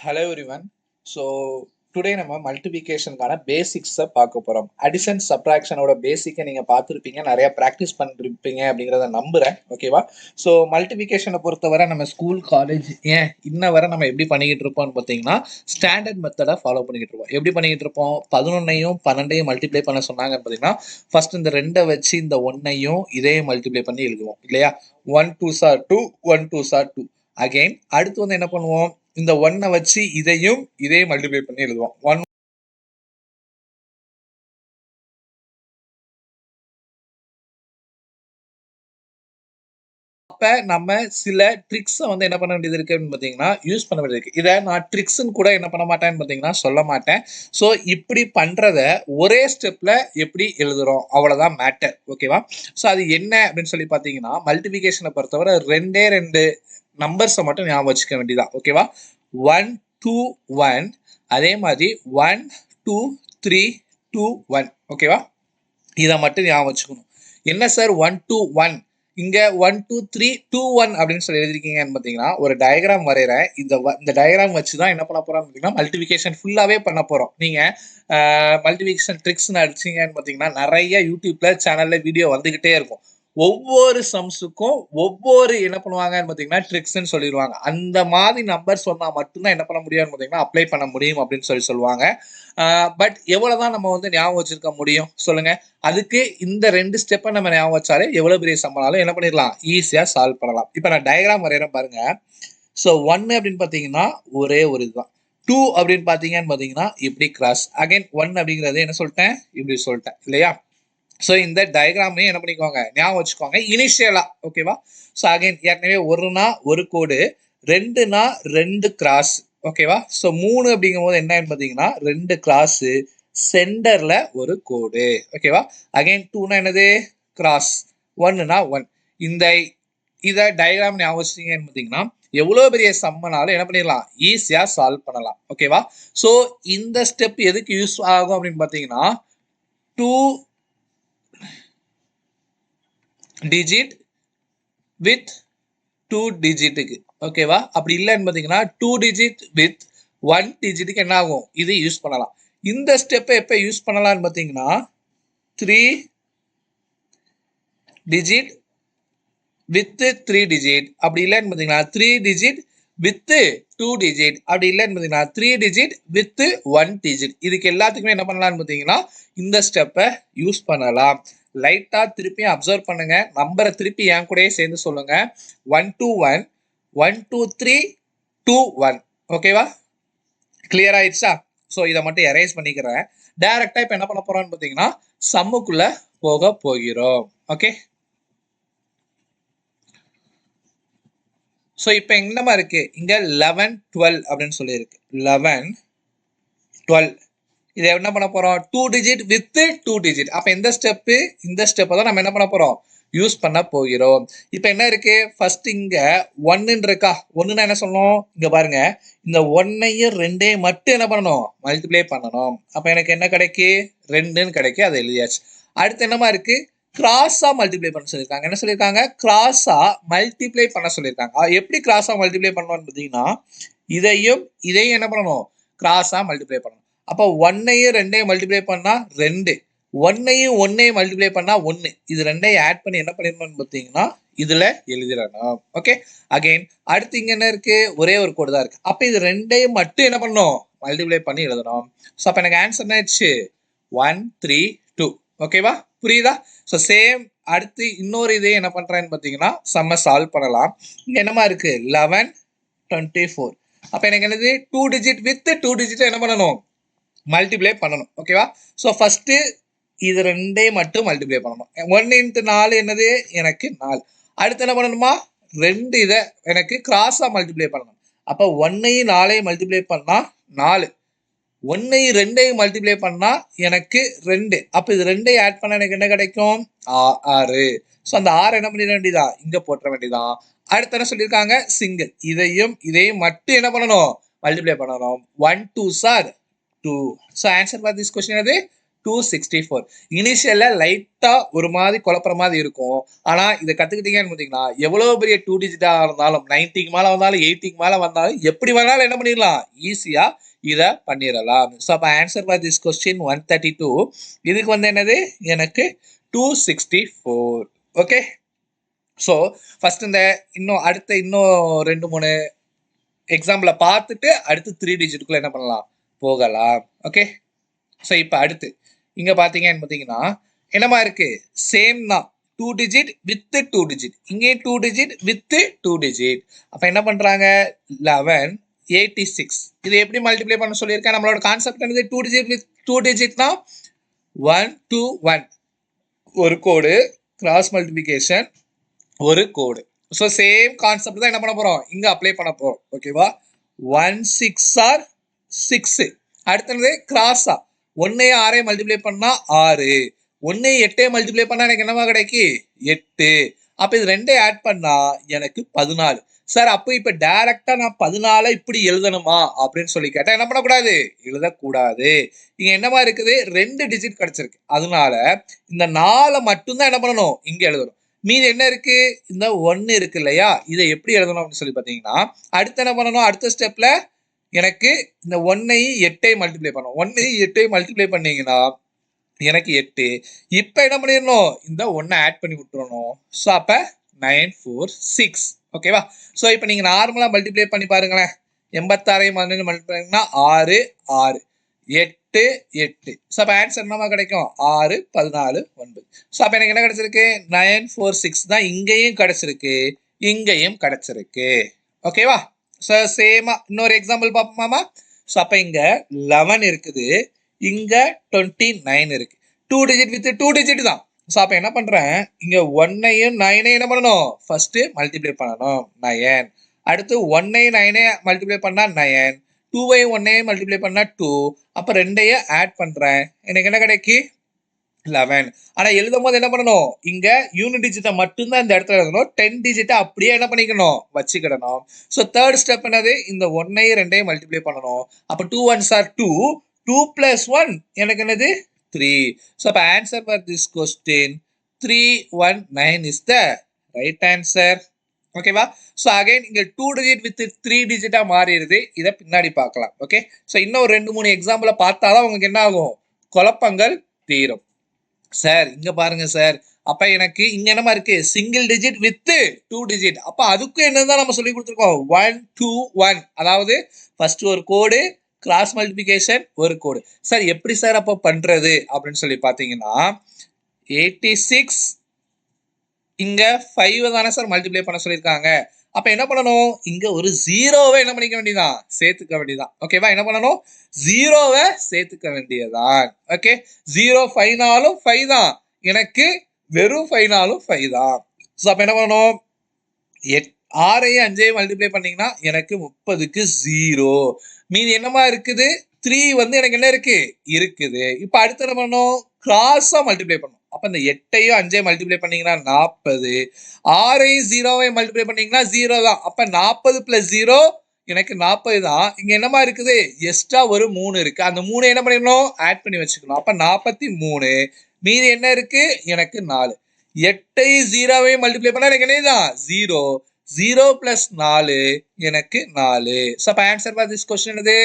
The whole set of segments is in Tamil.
Hello everyone. ஸோ டுடே நம்ம மல்டிபிகேஷனுக்கான பேசிக்ஸை பார்க்க போகிறோம். அடிஷன் சப்ராக்ஷனோட பேசிக்கை நீங்கள் பார்த்துருப்பீங்க, நிறையா ப்ராக்டிஸ் பண்ணிருப்பீங்க அப்படிங்கிறத நம்புகிறேன். ஓகேவா? ஸோ மல்டிபிகேஷனை பொறுத்தவரை நம்ம ஸ்கூல் காலேஜ் ஏன் இன்ன வரை நம்ம எப்படி பண்ணிக்கிட்டு இருப்போம்னு பார்த்தீங்கன்னா ஸ்டாண்டர்ட் மெத்தடை ஃபாலோ பண்ணிக்கிட்டு இருப்போம். எப்படி பண்ணிக்கிட்டு இருப்போம்? 11ஐயும் 12ஐயும் மல்டிப்ளை பண்ண சொன்னாங்கன்னு பார்த்தீங்கன்னா ஃபர்ஸ்ட் இந்த 2 வச்சு இந்த 1ஐயும் இதே மல்டிப்ளை பண்ணி எழுதுவோம் இல்லையா? 1 2s are 2, 1 2s are 2. Again அடுத்து வந்து என்ன பண்ணுவோம்? இந்த 1 வச்சு இதையும் இதே மல்டிப்ளை பண்ணி எழுதுவோம். 1 அப்ப நம்ம சில ட்ரிக்ஸை வந்து என்ன பண்ண வேண்டியது இருக்கு அப்படின்னு பார்த்தீங்கன்னா யூஸ் பண்ண வேண்டியது இருக்கு. இதை நான் ட்ரிக்ஸ்ன்னு கூட என்ன பண்ண மாட்டேன்னு பார்த்தீங்கன்னா சொல்ல மாட்டேன். ஸோ இப்படி பண்றத ஒரே ஸ்டெப்ல எப்படி எழுதுறோம் அவ்வளவுதான் மேட்டர். ஓகேவா? ஸோ அது என்ன அப்படின்னு சொல்லி பார்த்தீங்கன்னா மல்டிபிகேஷனை பொறுத்தவரை ரெண்டு நம்பர்ஸை மட்டும் ஞாபகம் வச்சுக்க வேண்டியதான். ஓகேவா? 1 2 1 அதே மாதிரி 1 2 3 2 1. ஓகேவா? இதை மட்டும் ஞாபகம் வச்சுக்கணும். என்ன சார் 1 2 1 இங்க 1 2 3 2 1 அப்படின்னு சொல்லி எழுதிருக்கீங்கன்னு பார்த்தீங்கன்னா ஒரு டயக்ராம் வரைகிறேன். இந்த டயக்ராம் வச்சு தான் என்ன பண்ண போறோம் அப்படின்னா மல்டிபிகேஷன் ஃபுல்லாவே பண்ண போறோம். நீங்க மல்டிபிகேஷன் ட்ரிக்ஸ்னு அடிச்சீங்கன்னு பார்த்தீங்கன்னா நிறைய யூடியூப்ல சேனல்ல வீடியோ வந்துகிட்டே இருக்கும். ஒவ்வொரு சம்ஸுக்கும் ஒவ்வொரு என்ன பண்ணுவாங்கன்னு பார்த்தீங்கன்னா ட்ரிக்ஸ்ன்னு சொல்லிடுவாங்க. அந்த மாதிரி நம்பர் சொன்னா மட்டும்தான் என்ன பண்ண முடியும்னு பார்த்தீங்கன்னா அப்ளை பண்ண முடியும் அப்படின்னு சொல்லுவாங்க. பட் எவ்வளவுதான் நம்ம வந்து ஞாபகம் வச்சிருக்க முடியும் சொல்லுங்க? அதுக்கு இந்த 2 ஸ்டெப்பை நம்ம ஞாபகம் வச்சாலே எவ்வளவு பெரிய சம்பளாலும் என்ன பண்ணிடலாம், ஈஸியா சால்வ் பண்ணலாம். இப்போ நான் டயக்ராம் வரைகிறேன் பாருங்க. ஸோ 1 அப்படின்னு பார்த்தீங்கன்னா ஒரே ஒரு இதுதான். 2 அப்படின்னு பார்த்தீங்கன்னா இப்படி கிராஸ். அகைன் 1 அப்படிங்கிறது என்ன சொல்லிட்டேன், இப்படி சொல்லிட்டேன் இல்லையா? ஸோ இந்த டயக்ராமையும் என்ன பண்ணிக்கோங்க, ஞாபகம் வச்சுக்கோங்க இனிஷியலா. ஓகேவா? ஸோ அகைன் ஏற்கனவே ஒருனா ஒரு கோடு, 2னா 2 கிராஸ். ஓகேவா? ஸோ 3 அப்படிங்கும் போது என்னன்னு பார்த்தீங்கன்னா 2 கிராஸ், சென்டர்ல ஒரு கோடு. ஓகேவா? அகைன் 2னா என்னது, கிராஸ். 1னா 1. இந்த இதை டயக்ராம் ஞாபகம் வச்சிட்டீங்கன்னு பார்த்தீங்கன்னா எவ்வளோ பெரிய சம்மனாலும் என்ன பண்ணிடலாம், ஈஸியா சால்வ் பண்ணலாம். ஓகேவா? ஸோ இந்த ஸ்டெப் எதுக்கு யூஸ் ஆகும் அப்படின்னு பார்த்தீங்கன்னா 2 digit with 2 digitக்கு. ஓகேவா? அப்படி இல்லைன்னு பார்த்தீங்கன்னா 2 digit with 1 digitக்கு என்ன ஆகும், இது யூஸ் பண்ணலாம். இந்த ஸ்டெப்பை எப்போ யூஸ் பண்ணலாம்னு பார்த்தீங்கன்னா 3 digit with 3 digit. அப்படி இல்லைன்னு பார்த்தீங்கன்னா 3 digit with 2 digit. அப்படி இல்லைன்னு பார்த்தீங்கன்னா 3 digit with 1 digit. இதுக்கு எல்லாத்துக்குமே என்ன பண்ணலாம்னு பார்த்தீங்கன்னா இந்த ஸ்டெப்பை யூஸ் பண்ணலாம். லைட்டா திருப்பி அப்சர்வ் பண்ணுங்க, நம்பரை திருப்பி என் கூடயே சேர்ந்து சொல்லுங்க. 1 2 1 1 2 3 2 1. ஓகேவா? கிளியர் ஆயிடுச்சா? ஸோ இதை மட்டும் எரேஸ் பண்ணிக்கிறேன். டைரக்டா இப்போ என்ன பண்ண போறோம்னு பார்த்தீங்கன்னா சம்முக்குள்ள போக போகிறோம். ஓகே? ஸோ இப்போ என்னமா இருக்கு, இங்க 11 12 அப்படின்னு சொல்லி இருக்கு. 11 12 இதை என்ன பண்ண போறோம், 2 digit with 2 digit. அப்ப இந்த ஸ்டெப்பை தான் நம்ம என்ன பண்ண போறோம், யூஸ் பண்ண போகிறோம். இப்போ என்ன இருக்கு, ஃபர்ஸ்ட் இங்க 1 இருக்கா, 1னா என்ன சொல்லணும், இங்க பாருங்க இந்த 1ஐயும் 2ஐயும் மட்டும் என்ன பண்ணணும், மல்டிப்ளை பண்ணணும். அப்ப எனக்கு என்ன கிடைக்கு, 2ன்னு கிடைக்கு. அதை எழுதியாச்சு. அடுத்து என்னமா இருக்கு, கிராஸா மல்டிப்ளை பண்ண சொல்லியிருக்காங்க. என்ன சொல்லியிருக்காங்க, கிராஸா மல்டிப்ளை பண்ண சொல்லியிருக்காங்க. எப்படி கிராஸா மல்டிப்ளை பண்ணணும்னு பார்த்தீங்கன்னா இதையும் என்ன பண்ணணும், கிராஸா மல்டிப்ளை பண்ணணும். அப்போ 1ஐயும் 2ஐயும் மல்டிப்ளை பண்ணா 2, 1ஐயும் 1ஐயும் மல்டிப்ளை பண்ணா 1. இது 2ஐயும் ஆட் பண்ணி என்ன பண்ணிடணும்னு பார்த்தீங்கன்னா இதுல எழுதிடணும். ஓகே? அகைன் அடுத்து இங்க என்ன இருக்கு, ஒரே ஒரு கோடு தான் இருக்கு. அப்ப இது 2ஐயும் மட்டும் என்ன பண்ணணும், மல்டிப்ளை பண்ணி எழுதணும். ஸோ அப்ப எனக்கு ஆன்சர் என்ன ஆயிடுச்சு, 1 3 2. ஓகேவா? புரியுதா? ஸோ சேம் அடுத்து இன்னொரு இதே என்ன பண்றேன்னு பார்த்தீங்கன்னா சம்ம சால்வ் பண்ணலாம். இங்க என்னமா இருக்கு, 11 24. அப்ப எனக்கு என்னது, 2 digit with 2 digit என்ன பண்ணணும், மல்டிப்ளை பண்ணணும். ஓகேவா? ஸோ ஃபர்ஸ்ட் இது 2ஐயும் மட்டும் மல்டிப்ளை பண்ணணும். 1 into 4 என்னது, எனக்கு 4. அடுத்து என்ன பண்ணணுமா, 2 இதை எனக்கு கிராஸா மல்டிப்ளை பண்ணணும். அப்ப 1ஐயும் 4ஐயும் மல்டிப்ளை பண்ணா 4, 1ஐயும் 2ஐயும் மல்டிப்ளை பண்ணா எனக்கு 2. அப்ப இது 2ஐயும் ஆட் பண்ணா எனக்கு என்ன கிடைக்கும், 6. ஸோ அந்த 6 என்ன பண்ணிட வேண்டியதா, இங்க போட்ட வேண்டியதான். அடுத்து என்ன சொல்லியிருக்காங்க, சிங்கிள். இதையும் மட்டும் என்ன பண்ணணும், மல்டிப்ளை பண்ணணும். 1 2s are 2. So answer for this question என்னது, 264. இனிஷியல்ல லைட்டா ஒரு மாதிரி குழப்பற மாதிரி இருக்கும். ஆனா இதை கத்துக்கிட்டீங்கன்னு பார்த்தீங்கன்னா எவ்வளவு பெரிய 2 டிஜிட்டா இருந்தாலும் 90க்கு மேல வந்தாலும் 80க்கு மேல வந்தாலும் எப்படி வேணாலும் என்ன பண்ணிடலாம், ஈஸியா இதை பண்ணிடலாம். ஸோ அப்போ ஆன்சர் ஃபார் திஸ் கொஸ்டின் 132. இதுக்கு வந்து என்னது, எனக்கு 264. ஓகே. ஸோ ஃபர்ஸ்ட் இந்த இன்னும் 2-3 எக்ஸாம்பிள பார்த்துட்டு அடுத்து 3 டிஜிட்டுக்குள்ள என்ன பண்ணலாம், போகலாம். ஓகே. ஸோ இப்போ அடுத்து இங்க பார்த்தீங்கன்னா என்னமா இருக்கு, சேம் தான். 2 டிஜிட் வித் 2 டிஜிட், இங்கே 2 டிஜிட் வித் 2 டிஜிட். அப்ப என்ன பண்றாங்க, 1186. இது எப்படி மல்டிப்ளை பண்ண சொல்லியிருக்கேன், நம்மளோட கான்செப்ட் என்னது, 2 டிஜிட் வித் 2 டிஜிட்னா 1 2 1 ஒரு கோடு, கிராஸ் மல்டிபிகேஷன் ஒரு கோடு. ஸோ சேம் கான்செப்ட் தான் என்ன பண்ண போறோம், இங்க அப்ளை பண்ண போறோம். ஓகேவா, 1 6 ஆர் 6. அடுத்தது கிராஸா 1 6 மல்டிப்ளை பண்ணா 6, 1 8 மல்டிப்ளை பண்ணா எனக்கு என்னவா கிடைக்கும், 8. அப்ப இது 2 ஆட் பண்ணா எனக்கு 14. சார் அப்போ இப்ப டைரக்டா நான் 14 இப்படி எழுதணுமா அப்படின்னு சொல்லி கேட்டா என்ன பண்ணக்கூடாது, எழுதக்கூடாது. இங்க என்னமா இருக்குது, 2 டிஜிட் கிடைச்சிருக்கு, அதனால இந்த 4 மட்டும்தான் என்ன பண்ணணும், இங்க எழுதணும். மீது என்ன இருக்கு, இந்த 1 இருக்கு இல்லையா, இதை எப்படி எழுதணும் அப்படின்னு சொல்லி பாத்தீங்கன்னா அடுத்து என்ன பண்ணணும், அடுத்த ஸ்டெப்ல எனக்கு இந்த 1 8 மல்டிப்ளை பண்ணும், 1 8 மல்டிப்ளை பண்ணீங்கன்னா எனக்கு 8. இப்ப என்ன பண்ணிடணும், இந்த 1 ஆட் பண்ணி விட்டுறணும். ஸோ அப்ப 946. ஓகேவா. ஸோ இப்போ நீங்க நார்மலா மல்டிப்ளை பண்ணி பாருங்களேன், 86 மல்டிப்ளை பண்ணா 6 6 8 8. ஸோ அப்போ ஆன்சர் என்னமா கிடைக்கும், 6 14 9. ஸோ அப்போ எனக்கு என்ன கிடைச்சிருக்கு, 946 தான் இங்கேயும் கிடைச்சிருக்கு, இங்கேயும் கிடைச்சிருக்கு. ஓகேவா. ஸோ சேமா இன்னொரு எக்ஸாம்பிள் பார்ப்போமாமா. ஸோ அப்போ இங்க 11 இருக்குது, இங்க 29 இருக்கு. 2 டிஜிட் வித் 2 டிஜிட் தான். ஸோ அப்போ என்ன பண்றேன், இங்க 1ஐயும் 9ஐயும் என்ன பண்ணணும், ஃபர்ஸ்ட் மல்டிப்ளை பண்ணணும், 9. அடுத்து 1ஐயும் 9ஐயும் மல்டிப்ளை பண்ணா 9, 2ஐயும் 1ஐயும் மல்டிப்ளை பண்ணா 2. அப்ப 2ஐயும் ஆட் பண்றேன், எனக்கு என்ன கிடைக்கும், 11. ஆனா எழுதும் போது என்ன பண்ணணும், இங்க யூனிட் டிஜிட்டை மட்டும்தான் இந்த இடத்துல எழுதணும், 10 டிஜிட்டை அப்படியே என்ன பண்ணிக்கணும், வச்சுக்கிடணும். ஸோ தேர்ட் ஸ்டெப் என்னது, இந்த 1ஐயும் 2ஐயும் மல்டிப்ளை பண்ணணும். அப்ப 2 1s are 2, 2 plus 1 எனக்கு என்னது 3. So அப்ப answer for this question 319 is the right answer. ஓகேவா. ஸோ அகைன் இங்க 2 டிஜிட் வித் 3 டிஜிட்டா மாறிடுது, இதை பின்னாடி பார்க்கலாம். ஓகே. ஸோ இன்னும் 2-3 எக்ஸாம்பிள பார்த்தாதான் உங்களுக்கு என்ன ஆகும், குழப்பங்கள் தீரும். சார் இங்க பாருங்க சார், அப்ப எனக்கு இங்க என்னமா இருக்கு, சிங்கிள் டிஜிட் வித் 2 டிஜிட். அப்ப அதுக்கும் என்னதான் நம்ம சொல்லி கொடுத்துருக்கோம், 1 2 1. அதாவது ஃபர்ஸ்ட் ஒரு கோடு, கிராஸ் மல்டிபிகேஷன் ஒரு கோடு. சார் எப்படி சார் அப்ப பண்றது அப்படின்னு சொல்லி பாத்தீங்கன்னா 86 இங்க 5 தானே சார் மல்டிப்ளை பண்ண சொல்லியிருக்காங்க. அப்ப என்ன பண்ணணும், இங்க ஒரு ஜீரோவை என்ன பண்ணிக்க வேண்டியதான், சேர்த்துக்க வேண்டியதான். ஓகேவா. என்ன பண்ணணும், ஜீரோவை சேர்த்துக்க வேண்டியதான். ஓகே. 0 5 5 தான், எனக்கு வெறும் 5 5 தான். ஸோ அப்ப என்ன பண்ணணும், 6ஐயும் 5ஐயும் மல்டிப்ளை பண்ணீங்கன்னா எனக்கு 30க்கு 0. மீதி என்னமா இருக்குது, 3 வந்து எனக்கு என்ன இருக்கு, இருக்குது. இப்ப அடுத்து என்ன பண்ணணும், கிராஸா மல்டிப்ளை பண்ணணும். அப்ப இந்த 8ஐயும் 5ஐயும் மல்டிப்ளை பண்ணீங்கன்னா 40, 6ஐயும் 0ஐயும் மல்டிப்ளை பண்ணீங்கன்னா 0 தான். அப்ப 40 பிளஸ் 0 எனக்கு 40 தான். இங்க என்னமா இருக்குது, எக்ஸ்ட்ரா ஒரு 3 இருக்கு, அந்த 3 என்ன பண்ணிடணும், ஆட் பண்ணி வச்சுக்கணும். அப்ப 43. மீதி என்ன இருக்கு, எனக்கு 4. 8ஐயும் 0ஐயும் மல்டிப்ளை பண்ணா எனக்கு என்னதான் 0, 0 plus 4 எனக்கு 4. ஸோ அப்ப ஆன்சர் ஃபார் திஸ் கொஸ்டின் என்னது,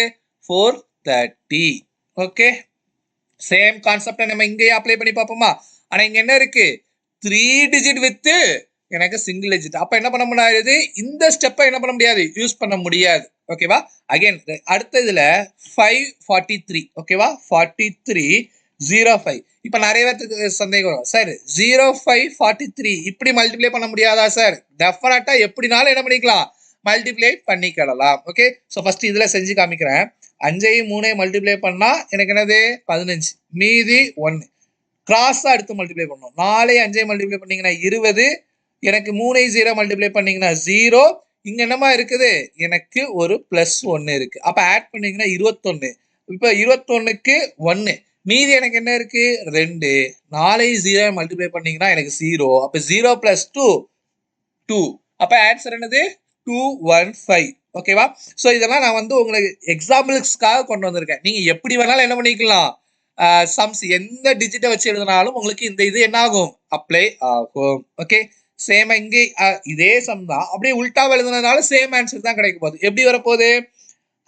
430. ஓகே. சேம் கான்செப்ட் நம்ம இங்கேயே அப்ளை பண்ணி பார்ப்போமா. ஆனா இங்க என்ன இருக்கு, 3 டிஜிட் வித் எனக்கு சிங்கிள் டிஜிட். அப்ப என்ன பண்ண முடியாது, இந்த ஸ்டெப்பை என்ன பண்ண முடியாது, யூஸ் பண்ண முடியாது. ஓகேவா. அகைன் அடுத்த இதுல 543. ஓகேவா. 43 05. இப்ப நிறைய பேருக்கு சந்தேகம் வரும், சார் 05 43 இப்படி மல்டிப்ளை பண்ண முடியாதா சார். டெஃபினட்டா எப்படினாலும் என்ன பண்ணிக்கலாம், மல்டிப்ளை பண்ணிக்கலாம். ஓகே. ஸோ ஃபர்ஸ்ட் இதுல செஞ்சு காமிக்கிறேன். 5ஐயும் 3ஐயும் மல்டிப்ளை பண்ணா எனக்கு என்னது 15, மீதி 1. கிராஸா எடுத்து மல்டிப்ளை பண்ணணும். 4ஐயும் 5ஐயும் மல்டிப்ளை பண்ணீங்கன்னா 20, எனக்கு 3ஐயும் 0 மல்டிப்ளை பண்ணீங்கன்னா 0. இங்க என்னமா இருக்குது, எனக்கு ஒரு பிளஸ் 1 இருக்கு. அப்ப ஆட் பண்ணீங்கன்னா 21. இப்ப 21க்கு 1, மீதி எனக்கு என்ன இருக்கு 2. 4ஐயும் 0 மல்டிப்ளை பண்ணீங்கன்னா எனக்கு 0. அப்ப 0 பிளஸ் 2 2. அப்ப ஆன்சர் என்னது 215. ஓகேவா. ஸோ இதெல்லாம் நான் வந்து உங்களுக்கு எக்ஸாம்பிள்ஸ்க்காக கொண்டு வந்திருக்கேன். நீங்க எப்படி வேணாலும் என்ன பண்ணிக்கலாம், சம்ஸ் எந்த டிஜிட்டை வச்சு எழுதினாலும் உங்களுக்கு இந்த இது என்ன ஆகும் அப்ளை ஆகும். ஓகே, சேம் இங்கே இதே சம் தான், அப்படியே உல்டாவை எழுதுனதுனால சேம் ஆன்சர் தான் கிடைக்க போகுது. எப்படி வரப்போகுது?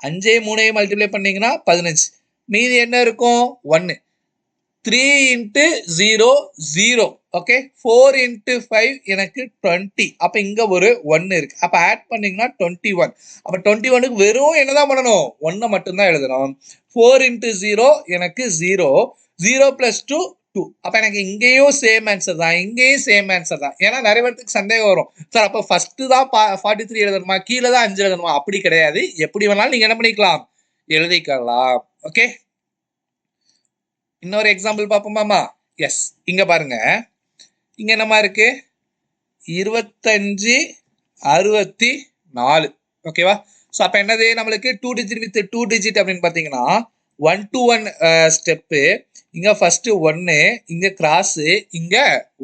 5 3 மல்டிப்ளை பண்ணீங்கன்னா 15, மீதி என்ன இருக்கும் 1. 3 into 0 0. ஓகே, 4 into 5 எனக்கு 20. அப்ப இங்க ஒரு 1 இருக்கு. அப்ப ஆட் பண்ணீங்கன்னா 21. அப்ப 21க்கு வெறும் என்னதான் பண்ணணும்? 1 மட்டும் தான் எழுதணும். 4 into 0 எனக்கு 0. 0 plus 2 2. அப்ப எனக்கு இங்கேயும் சேம் ஆன்சர் தான், இங்கேயும் சேம் ஆன்சர் தான். ஏன்னா நிறைய பேருக்கு சந்தேகம் வரும், சார் அப்ப ஃபர்ஸ்ட் தான் 43 எழுதணுமா, கீழே தான் 5 எழுதணுமா? அப்படி கிடையாது. எப்படி வேணாலும் நீங்க என்ன பண்ணிக்கலாம், எழுதிக்கலாம். ஓகே, இன்னொரு எக்ஸாம்பிள் பார்ப்போமாமா? எஸ், இங்க பாருங்க, இங்க என்னமா இருக்கு 25 64. ஓகேவா? ஸோ அப்போ என்னது நம்மளுக்கு 2 digit வித் 2 digit அப்படின்னு பார்த்தீங்கன்னா 1 to 1 ஸ்டெப்பு. இங்க ஃபர்ஸ்ட் 1, இங்க கிராஸ், இங்க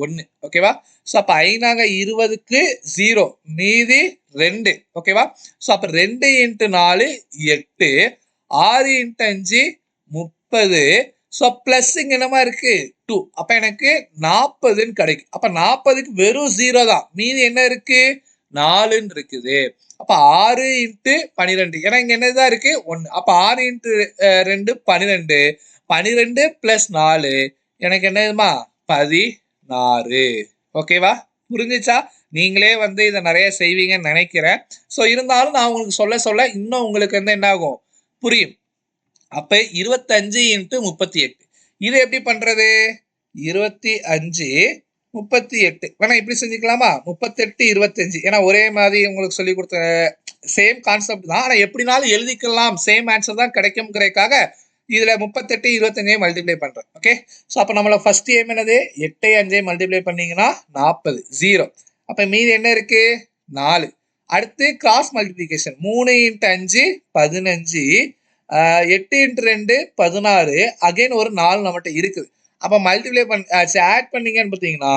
1. ஓகேவா? ஸோ அப்போ 5 20க்கு 0, மீதி 2. ஓகேவா? ஸோ அப்போ 2 into 4 8, 6 into 5 30. ஸோ பிளஸ் இங்க என்னமா இருக்கு 2. அப்ப எனக்கு 40ன்னு கிடைக்கும். அப்ப 40க்கு வெறும் 0 தான், மீதி என்ன இருக்கு 4ன்னு இருக்குது. அப்ப 6 into 12, ஏன்னா இங்க என்னதான் இருக்கு 1. அப்ப 6 into 2 12, 12 plus 4 எனக்கு என்னதுமா 16. ஓகேவா? புரிஞ்சுச்சா? நீங்களே வந்து இதை நிறைய செய்வீங்கன்னு நினைக்கிறேன். ஸோ இருந்தாலும் நான் உங்களுக்கு சொல்ல சொல்ல இன்னும் உங்களுக்கு வந்து என்ன ஆகும், புரியும். அப்ப 25 into 38. இது எப்படி பண்றது? 25 38 வேணா இப்படி செஞ்சுக்கலாமா? 38 25, ஏன்னா ஒரே மாதிரி உங்களுக்கு சொல்லி கொடுத்த சேம் கான்செப்ட் தான், ஆனா எப்படினாலும் எழுதிக்கலாம், சேம் ஆன்சர் தான் கிடைக்கும்ங்கிறதுக்காக இதுல 38 25 மல்டிப்ளை பண்றேன். ஓகே, ஸோ அப்போ நம்மள ஃபர்ஸ்ட் எய்ம் என்னது 8 5 மல்டிப்ளை பண்ணீங்கன்னா 40 0. அப்ப மீதி என்ன இருக்கு 4. அடுத்து cross multiplication 3 into 5 15, 8 into 2 16. Again ஒரு 4 நம்மகிட்ட இருக்குது. அப்ப மல்டிப்ளை ஆட் பண்ணீங்கன்னு பார்த்தீங்கன்னா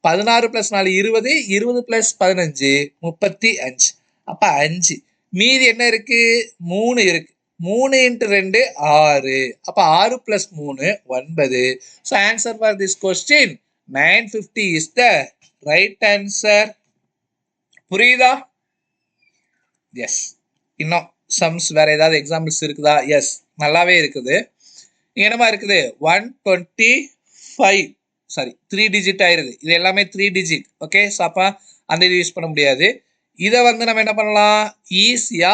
16 plus 4 20, 20 plus 15 35. அப்ப 5, மீதி என்ன இருக்கு 3 இருக்கு. 3 into 2 6. அப்ப 6 plus 3 9. So answer for this question 950 is the right answer. புரியுதா? எஸ். இன்னும் சம்ஸ் வேற ஏதாவது எக்ஸாம்பிள்ஸ் இருக்குதா? எஸ், நல்லாவே இருக்குது. என்னமா இருக்குது 125, சாரி 3 digit ஆயிருது. இது எல்லாமே 3 digit. ஓகே, ஸோ அப்போ அந்த இது யூஸ் பண்ண முடியாது. இதை வந்து நம்ம என்ன பண்ணலாம், ஈஸியா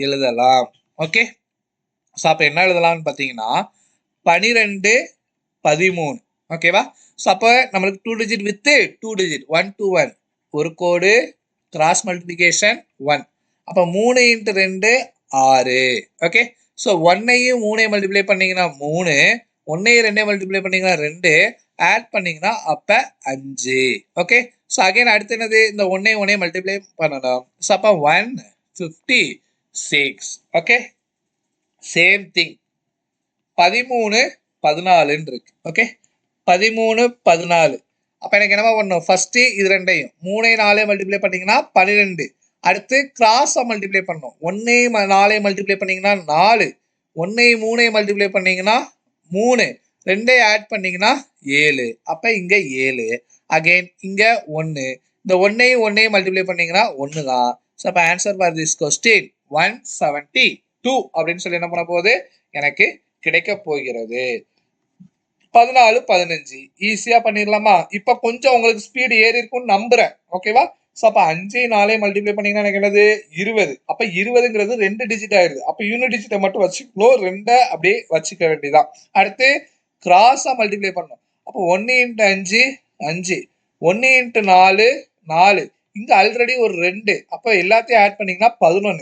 எழுதலாம். ஓகே, ஸோ அப்போ என்ன எழுதலாம்னு பார்த்தீங்கன்னா 12 13. ஓகேவா? ஸோ அப்போ நம்மளுக்கு 2 digit வித் 2 digit 1 to 1 ஒரு கோடு, கிராஸ் மல்டிபிளிகேஷன் 1. அப்போ 3 into 2 6. ஓகே, ஸோ 1ஐயும் 3ஐயும் மல்டிப்ளை பண்ணீங்கன்னா 3, 1ஐயும் 2ஐயும் மல்டிப்ளை பண்ணீங்கன்னா 2, ஆட் பண்ணீங்கன்னா அப்போ 5. ஓகே, ஸோ அகைன் அடுத்து என்னது இந்த 1ஐயும் 1ஐயும் மல்டிப்ளை பண்ணணும். ஸோ அப்போ 156. ஓகே, சேம் திங் 13 14 இருக்கு. ஓகே, 13 14. அப்போ எனக்கு என்னமா பண்ணணும், ஃபர்ஸ்ட் இது 2ஐயும் 3 4 மல்டிப்ளை பண்ணீங்கன்னா 12. அடுத்து கிராஸை மல்டிப்ளை பண்ணணும். 1 4 மல்டிப்ளை பண்ணீங்கன்னா 4, 1 3 மல்டிப்ளை பண்ணீங்கன்னா 3, 2 ஆட் பண்ணீங்கன்னா 7. அப்ப இங்க 7. அகைன் இங்க 1, இந்த 1ஐயும் 1ஐயும் மல்டிப்ளை பண்ணீங்கன்னா 1 தான். ஸோ அப்போ ஆன்சர் ஃபார் திஸ் கொஸ்டின் 172 அப்படின்னு சொல்லி என்ன பண்ண போகுது, எனக்கு கிடைக்க போகிறது. 14 15 ஈஸியா பண்ணிடலாமா? இப்ப கொஞ்சம் உங்களுக்கு ஸ்பீடு ஏறி இருக்கும்னு நம்புறேன். ஓகேவா? ஸோ அப்போ 5 4 மல்டிப்ளை பண்ணீங்கன்னா எனக்கு என்னது 20. அப்போ 20ங்கிறது 2 டிஜிட் ஆயிருது. அப்போ யூனிட் டிஜிட்டை மட்டும் வச்சுக்கணும், 2 அப்படியே வச்சுக்க வேண்டியதான். அடுத்து கிராஸா மல்டிப்ளை பண்ணணும். அப்போ 1 into 5 5, 1 into 4 4. இங்க ஆல்ரெடி ஒரு 2. அப்போ எல்லாத்தையும் ஆட் பண்ணீங்கன்னா 11.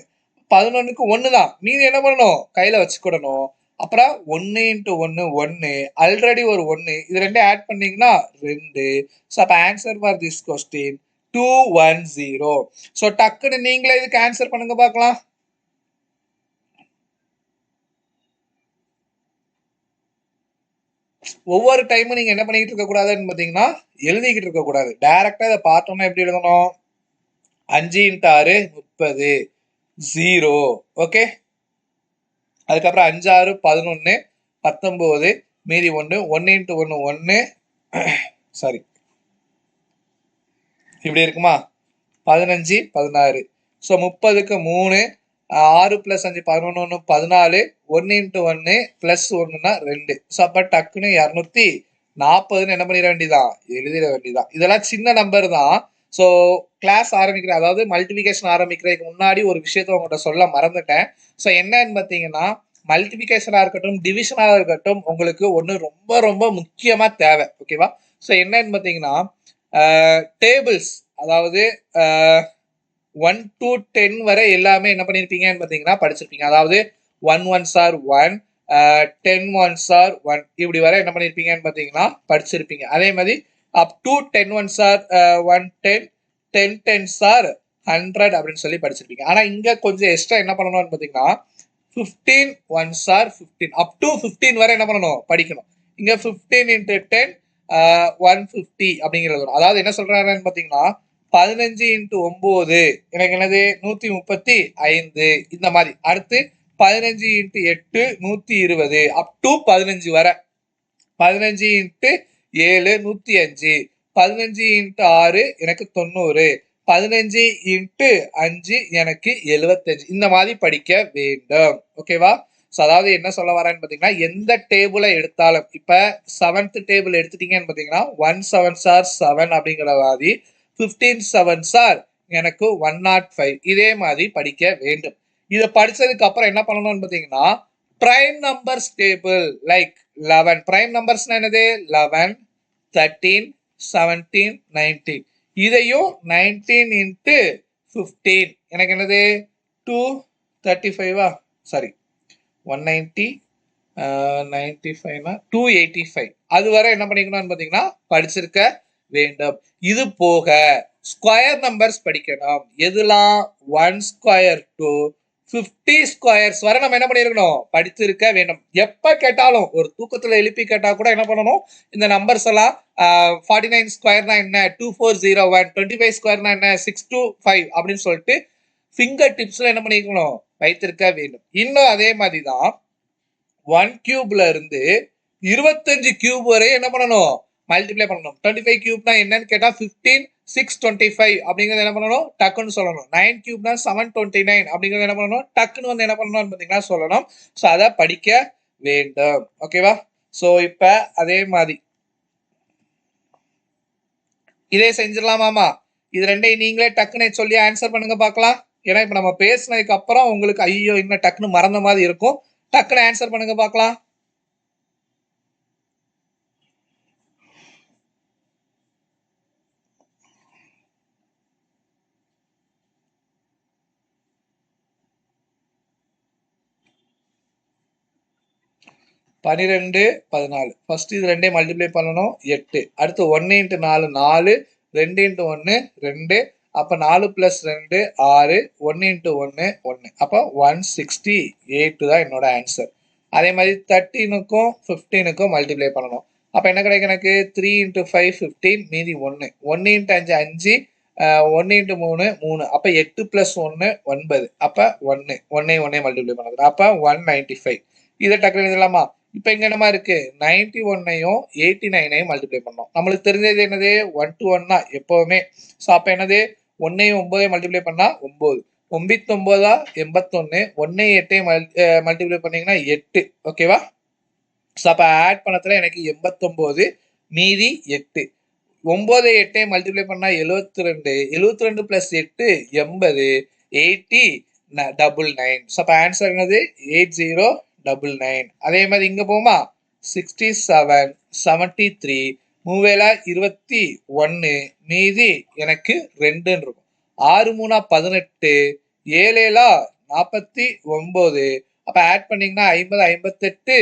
11க்கு 1 தான், மீதி என்ன பண்ணணும் கையில வச்சுக்கிடணும். அப்புறம் 1 into 1 1, ஆல்ரெடி ஒரு 1, இது 2 ஆட் பண்ணீங்கன்னா 2. ஸோ அப்போ answer for this question 210. So டக்குன்னு நீங்களே இதுக்கு ஆன்சர் பண்ணுங்க பார்க்கலாம். ஒவ்வொரு டைமும் நீங்க என்ன பண்ணிட்டு இருக்க கூடாதுன்னு பாத்தீங்கன்னா எழுதிக்கிட்டு இருக்க கூடாது. டைரக்டா இதை பார்த்தோம்னா எப்படி எழுதணும், 5 into 6 30 0. ஓகே, அதுக்கப்புறம் 5 6 11 19, மீதி 1 1 இன்ட்டு 1 1 சாரி இப்படி இருக்குமா 15 16 ஸோ 30க்கு 3 6 + 5 11 14 1 இன்ட்டு 1 ப்ளஸ் 1னா 2 ஸோ அப்போ டக்குன்னு 240ன்னு என்ன பண்ணிட வேண்டியதான் எழுதிட வேண்டியதான். இதெல்லாம் சின்ன நம்பர் தான். ஸோ கிளாஸ் ஆரம்பிக்கிற அதாவது மல்டிபிகேஷன் ஆரம்பிக்கிறதுக்கு முன்னாடி ஒரு விஷயத்த உங்கள்கிட்ட சொல்ல மறந்துட்டேன். ஸோ என்னன்னு பார்த்தீங்கன்னா மல்டிபிகேஷனாக இருக்கட்டும் டிவிஷனாக இருக்கட்டும் உங்களுக்கு ஒன்று ரொம்ப ரொம்ப முக்கியமாக தேவை. ஓகேவா? ஸோ என்னன்னு பார்த்தீங்கன்னா டேபிள்ஸ் அதாவது 1 to 10 வரை எல்லாமே என்ன பண்ணியிருப்பீங்கன்னு பார்த்தீங்கன்னா படிச்சிருப்பீங்க. அதாவது 1 ones are 1 10 ones are 1 இப்படி வரை என்ன பண்ணியிருப்பீங்கன்னு பார்த்தீங்கன்னா படிச்சிருப்பீங்க. அதே மாதிரி up to 10 ones are 110 10 10s are 100 அப்படின்னு சொல்லி படிச்சிருப்பீங்க. ஆனால் இங்கே கொஞ்சம் எக்ஸ்ட்ரா என்ன பண்ணணும்னு பார்த்தீங்கன்னா 15 ones are 15 அப் டு 15 வரை என்ன பண்ணணும் படிக்கணும். இங்கே 15 into 10 150 அப்படிங்கிறது வரும். அதாவது என்ன சொல்றாருன்னு பார்த்தீங்கன்னா 15 into 9 எனக்கு என்னது 135 இந்த மாதிரி. அடுத்து 15 into 8 120 அப் டு 15 வரை. 15 into 7 105 15 into 6 எனக்கு 90 15 into 5 எனக்கு 75 இந்த மாதிரி படிக்க வேண்டும். ஓகேவா? ஸோ அதாவது என்ன சொல்ல வரேன்னு பார்த்தீங்கன்னா எந்த டேபிளை எடுத்தாலும் இப்போ 7th டேபிள் எடுத்துட்டீங்கன்னு பார்த்தீங்கன்னா 1 7s are 7 அப்படிங்கிற மாதிரி 15 7s are எனக்கு 105 இதே மாதிரி படிக்க வேண்டும். இதை படிச்சதுக்கு அப்புறம் என்ன பண்ணணும்னு பார்த்தீங்கன்னா prime numbers table like 11 prime numbers என்னது 11 13 17 19 இதையும் 19 into 15 எனக்கு என்னது 235 சாரி 190 95 285 அது வரை என்ன பண்ணிக்கணும்னு பார்த்தீங்கன்னா படிச்சிருக்க வேண்டும். இது போக ஸ்கொயர் நம்பர்ஸ் படிக்கணும். எதுலாம் 1 square to 50 squares வரை நம்ம என்ன பண்ணிருக்கணும் படிச்சிருக்க வேண்டும். எப்ப கேட்டாலும் ஒரு தூக்கத்துல எழுப்பி கேட்டா கூட என்ன பண்ணணும் இந்த நம்பர்ஸ் எல்லாம் 49 ஸ்கொயர்னா என்ன 2401 25 ஸ்கொயர்னா என்ன 625 அப்படின்னு சொல்லிட்டு ஃபிங்கர் டிப்ஸ்ல என்ன பண்ணிருக்கணும் வைத்திருக்க வேண்டும். இன்னும் அதே மாதிரி தான் 1 கியூப்ல இருந்து 25 கியூப் வரை என்ன பண்ணணும் மல்டிப்ளை பண்ணணும். 25 கியூப்னா என்னன்னு கேட்டா 15 625 அப்படிங்கறது என்ன பண்ணணும் டக்குன்னு சொல்லணும். 9 கியூப்னா 729 அப்படிங்கறது என்ன பண்ணணும் டக்குன்னு வந்து என்ன பண்ணணும்னு பார்த்தீங்கன்னா சொல்லணும். ஸோ அதை படிக்க வேண்டும். ஓகேவா? ஸோ இப்போ அதே மாதிரி இதே செஞ்சிடலாமாமா? இது ரெண்டையும் நீங்களே டக்குன்னு சொல்லி ஆன்சர் பண்ணுங்க பார்க்கலாம். ஏன்னா இப்போ நம்ம பேசினதுக்கு அப்புறம் உங்களுக்கு ஐயோ இன்னும் டக்குன்னு மறந்த மாதிரி இருக்கும். டக்குன்னு ஆன்சர் பண்ணுங்க பார்க்கலாம். பன்னிரெண்டு 14 ஃபர்ஸ்ட் இது ரெண்டே மல்டிப்ளை பண்ணணும் 8 அடுத்து 1 into 4 4 2 into 1 2 அப்போ 4 + 2 6 1 into 1 1 அப்போ 168 தான் என்னோட ஆன்சர். அதே மாதிரி 13க்கும் 15க்கும் மல்டிப்ளை பண்ணணும். அப்போ என்ன கிடைக்கும் எனக்கு 3 into 5 15 மீதி 1 1 into 5 5 1 into 3 3 அப்போ 8 + 1 9 அப்போ 1 1 மல்டிப்ளை பண்ணது அப்போ 195 இதை டக்குனு எழுதலாமா? இப்போ இங்க என்னமா இருக்கு 91ஐயும் 89ஐயும் மல்டிப்ளை பண்ணோம். நம்மளுக்கு தெரிஞ்சது என்னது 1 to 1 தான் எப்பவுமே. ஸோ அப்போ என்னது 1ஐயும் 9ஐயும் மல்டிப்ளை பண்ணா 9 99 81 1ஐயும் 8ஐயும் மல்டிப்ளை பண்ணீங்கன்னா 8. ஓகேவா? ஸோ அப்போ ஆட் பண்ணத்துல எனக்கு 89 மீதி 8 9 8ஐயும் மல்டிப்ளை பண்ணா 72 72 + 8 80 80 99. ஸோ அப்போ ஆன்சர் என்னது 8099. அதே மாதிரி இங்க போமா 67 73 மூவேலா 21 மீதி எனக்கு 2 இருக்கும். 6 3 18 7 49 அப்ப ஆட் பண்ணீங்கன்னா 50 58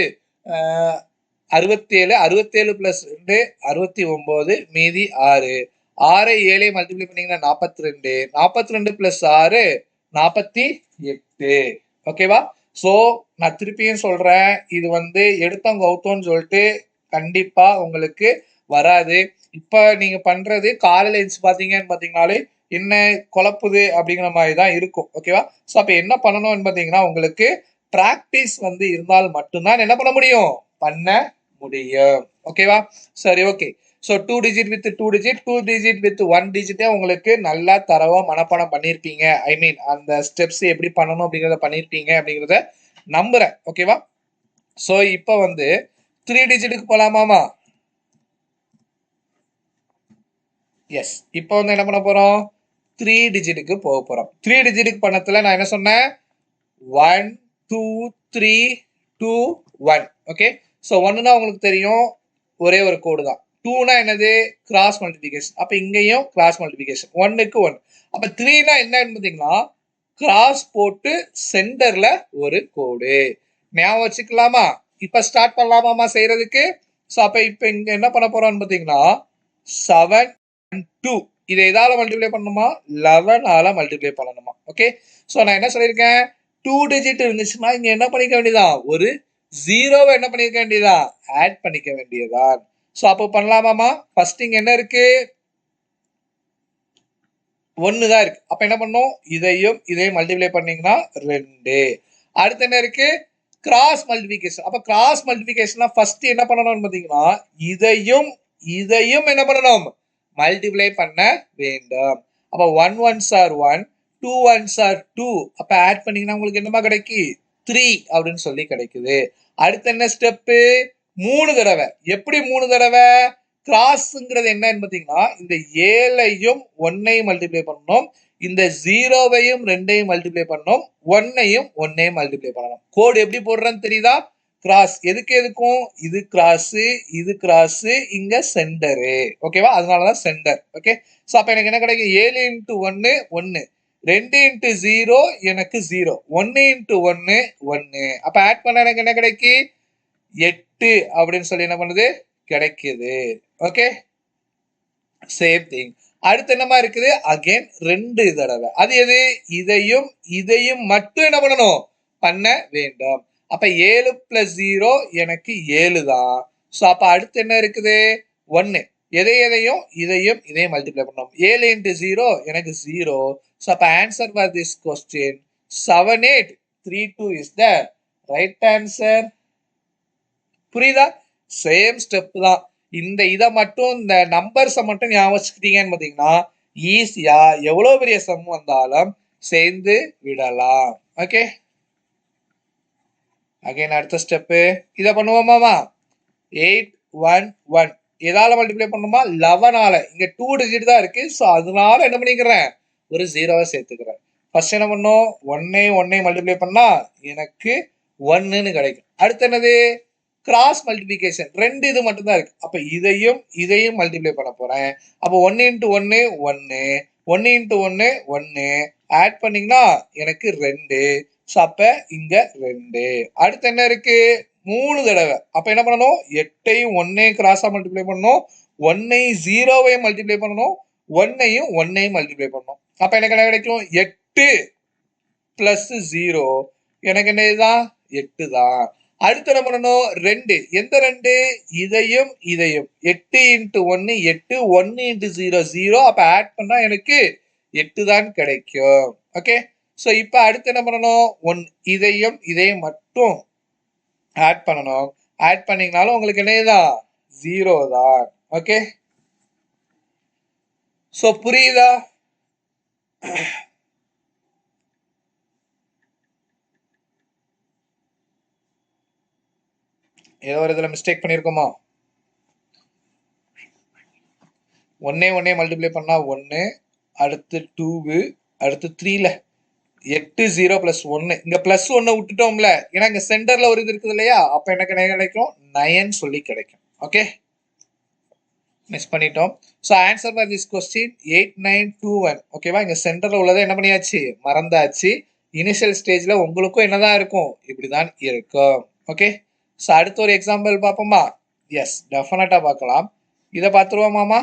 67 67 + 2 69 மீதி 6 6 7 மல்டிப்ளை பண்ணீங்கன்னா 42 42 + 6 48. ஓகேவா? ஸோ நான் திருப்பியும் சொல்றேன் இது வந்து எடுத்தோம் கௌத்தோன்னு சொல்லிட்டு கண்டிப்பா உங்களுக்கு வராது. இப்ப நீங்க பண்றது காலையில எழுந்து பாத்தீங்கன்னு பாத்தீங்கன்னாலே என்ன குழப்புது அப்படிங்கிற மாதிரி தான் இருக்கும். ஓகேவா? ஸோ அப்ப என்ன பண்ணணும்னு பாத்தீங்கன்னா உங்களுக்கு பிராக்டிஸ் வந்து இருந்தால் மட்டும்தான் என்ன பண்ண முடியும் பண்ண முடியும். ஓகேவா? சரி, okay. So 2 digit with 2 digit, 2 digit with 1 டிஜிட்டே உங்களுக்கு நல்லா தரவா மனப்பாடம் பண்ணியிருப்பீங்க. ஐ மீன் அந்த ஸ்டெப்ஸ் எப்படி பண்ணணும் அப்படிங்கிறத பண்ணியிருப்பீங்க அப்படிங்கிறத நம்புறேன். ஓகேவா? ஸோ இப்போ வந்து 3 டிஜிட்டுக்கு போலாமாமா? எஸ். இப்போ வந்து என்ன பண்ண போறோம்? 3 டிஜிட்டுக்கு போக போறோம். 3 டிஜிட்டுக்கு பண்ணத்துல நான் என்ன சொன்னேன்? 1 2 3 2 1. ஓகே. ஸோ 1னா உங்களுக்கு தெரியும் ஒரே ஒரு கோடு தான். 2னா என்னது? Cross multiplication. அப்ப இங்கேயும் கிராஸ் மல்டிபிகேஷன். 1க்கு 1. அப்ப 3னா என்னன்னு பார்த்தீங்கன்னா கிராஸ் போட்டு சென்டர்ல ஒரு கோடு. ஞாபகம் வச்சுக்கலாமா? இப்ப ஸ்டார்ட் பண்ணலாமாமா செய்யறதுக்கு? ஸோ அப்ப இப்ப இங்க என்ன பண்ண போறோம்னு பார்த்தீங்கன்னா 7 2 இதை எதால மல்டிப்ளை பண்ணணுமா? 11ஆல மல்டிப்ளை பண்ணணுமா? ஓகே. ஸோ நான் என்ன சொல்லியிருக்கேன்? 2 டிஜிட் இருந்துச்சுன்னா இங்க என்ன பண்ணிக்க வேண்டியதான்? ஒரு 0வை என்ன பண்ணிக்க வேண்டியதா? ஆட் பண்ணிக்க வேண்டியதான். ஸோ அப்போ பண்ணலாமாமா? ஃபர்ஸ்ட் இங்க என்ன இருக்கு? 1 தான் இருக்கு. அப்ப என்ன பண்ணும்? இதையும் இதையும் மல்டிப்ளை பண்ணீங்கன்னா 2. அடுத்து என்ன இருக்கு? Cross multiplication. அப்ப கிராஸ் மல்டிபிகேஷன்னா ஃபர்ஸ்ட் என்ன பண்ணணும்னு பார்த்தீங்கன்னா இதையும் இதையும் என்ன பண்ணணும்? மல்டிப்ளை பண்ண வேண்டும். அப்ப 1 1s are 1, 2 1s are 2. அப்ப ஆட் பண்ணீங்கன்னா உங்களுக்கு என்னமா கிடைக்கு? 3 அப்படின்னு சொல்லி கிடைக்குது. அடுத்து என்ன ஸ்டெப்பு? 3 தடவை. எப்படி 3 தடவை? கிராஸ்ங்கிறது என்னன்னு பார்த்தீங்கன்னா இந்த 7ஐயும் 1ஐயும் மல்டிப்ளை பண்ணணும். இந்த 0வையும் 2ஐயும் மல்டிப்ளை பண்ணணும். 1ஐயும் 1ஐயும் மல்டிப்ளை பண்ணணும். கோடு எப்படி போடுறேன்னு தெரியுதா? கிராஸ். எதுக்கு எதுக்கும்? இது கிராஸ், இது கிராஸ், இங்க சென்டரு. ஓகேவா? அதனாலதான் சென்டர். ஓகே. சோ அப்ப எனக்கு என்ன கிடைக்கும்? 7 இன்டு 1 1, 2 இன்டு 0 எனக்கு 0, 1 இன்டு 1 1. அப்ப ஆட் பண்ண எனக்கு என்ன கிடைக்கு? 8 அப்படின்னு சொல்லி என்ன பண்ணுது? கிடைக்குது. ஓகே. Same thing. அடுத்து என்னமா இருக்குது? அகைன் 2 தடவை. அது எது? இதையும் இதையும் மட்டும் என்ன பண்ணணும்? பண்ண வேண்டும். அப்ப 7 பிளஸ் 0 எனக்கு 7 தான். ஸோ அப்ப அடுத்து என்ன இருக்குது? 1. எதையும் இதையும் இதையும் மல்டிப்ளை பண்ணணும். 7 இன்டு 0 எனக்கு 0. ஸோ அப்ப answer for this question 7832 is the right answer. புரியுதா? சேம் ஸ்டெப் தான். இந்த இதை மட்டும் இந்த நம்பர்ஸை மட்டும் ஞாபகம் வச்சுக்கிட்டீங்கன்னு பார்த்தீங்கன்னா ஈஸியா எவ்வளவு பெரிய சம் வந்தாலும் சேர்ந்து விடலாம். ஓகே. அகைன் அடுத்த ஸ்டெப்பு இதை பண்ணுவோமாமா? 8 1 1 எதால மல்டிப்ளை பண்ணுமா? 11ஆல. இங்க 2 டிஜிட் தான் இருக்கு. ஸோ அதனால என்ன பண்ணிக்கிறேன்? ஒரு 0வை சேர்த்துக்கிறேன். ஃபர்ஸ்ட் என்ன பண்ணும்? 1 மல்டிப்ளை பண்ணா எனக்கு 1ன்னு கிடைக்கும். அடுத்து என்னது? Cross multiplication. 2 இது மட்டும் தான் இருக்கு. அப்ப இதையும் இதையும் மல்டிப்ளை பண்ண போறேன். அப்ப 1 இன்டு 1 1, 1 இன்டு 1 1. ஆட் பண்ணீங்கன்னா எனக்கு 2. ஸோ அப்ப இங்க 2. அடுத்து என்ன இருக்கு? 3 தடவை. அப்ப என்ன பண்ணணும்? 8ஐயும் 1ஐயும் கிராஸா மல்டிப்ளை பண்ணணும். 1ஐயும் 0வையும் மல்டிப்ளை பண்ணணும். 1ஐயும் 1ஐயும் மல்டிப்ளை பண்ணணும். அப்ப எனக்கு என்ன கிடைக்கும்? 8 பிளஸ் 0 எனக்கு என்ன இதுதான்? 8 தான். அடுத்து என்ன பண்ணணும்? 2. எந்த 2? இதையும் இதையும். 8 இன்டு 1 8, 1 இன்டு 0 0. அப்ப ஆட் பண்ணா எனக்கு 8 தான் கிடைக்கும். ஓகே. ஸோ இப்போ அடுத்து என்ன பண்ணணும்? இதையும் இதையும் மட்டும் ஆட் பண்ணணும். ஆட் பண்ணீங்கனாலும் உங்களுக்கு என்னதான்? 0 தான். ஓகே. ஸோ புரியுதா? ஏதோ ஒரு இதில் மிஸ்டேக் பண்ணியிருக்கோமா? 1 மல்டிப்ளை பண்ணா 1, அடுத்து 2, அடுத்து 3ல 8 0 பிளஸ் 1. இங்க பிளஸ் 1 விட்டுட்டோம்ல, ஏன்னா இங்க சென்டர்ல ஒரு இது இருக்குது இல்லையா? அப்ப எனக்கு என்ன கிடைக்கும்? 9 சொல்லி கிடைக்கும். ஓகே. மிஸ் பண்ணிட்டோம். So answer for this question 8921. ஓகேவா? இங்க சென்டர்ல உள்ளதை என்ன பண்ணியாச்சு? மறந்தாச்சு. இனிஷியல் ஸ்டேஜ்ல உங்களுக்கும் என்னதான் இருக்கும்? இப்படிதான் இருக்கும். ஓகே. ஸோ அடுத்த ஒரு எக்ஸாம்பிள் பார்ப்போமா? எஸ், டெஃபினட்டா பார்க்கலாம். இதை பார்த்துருவோமாமா?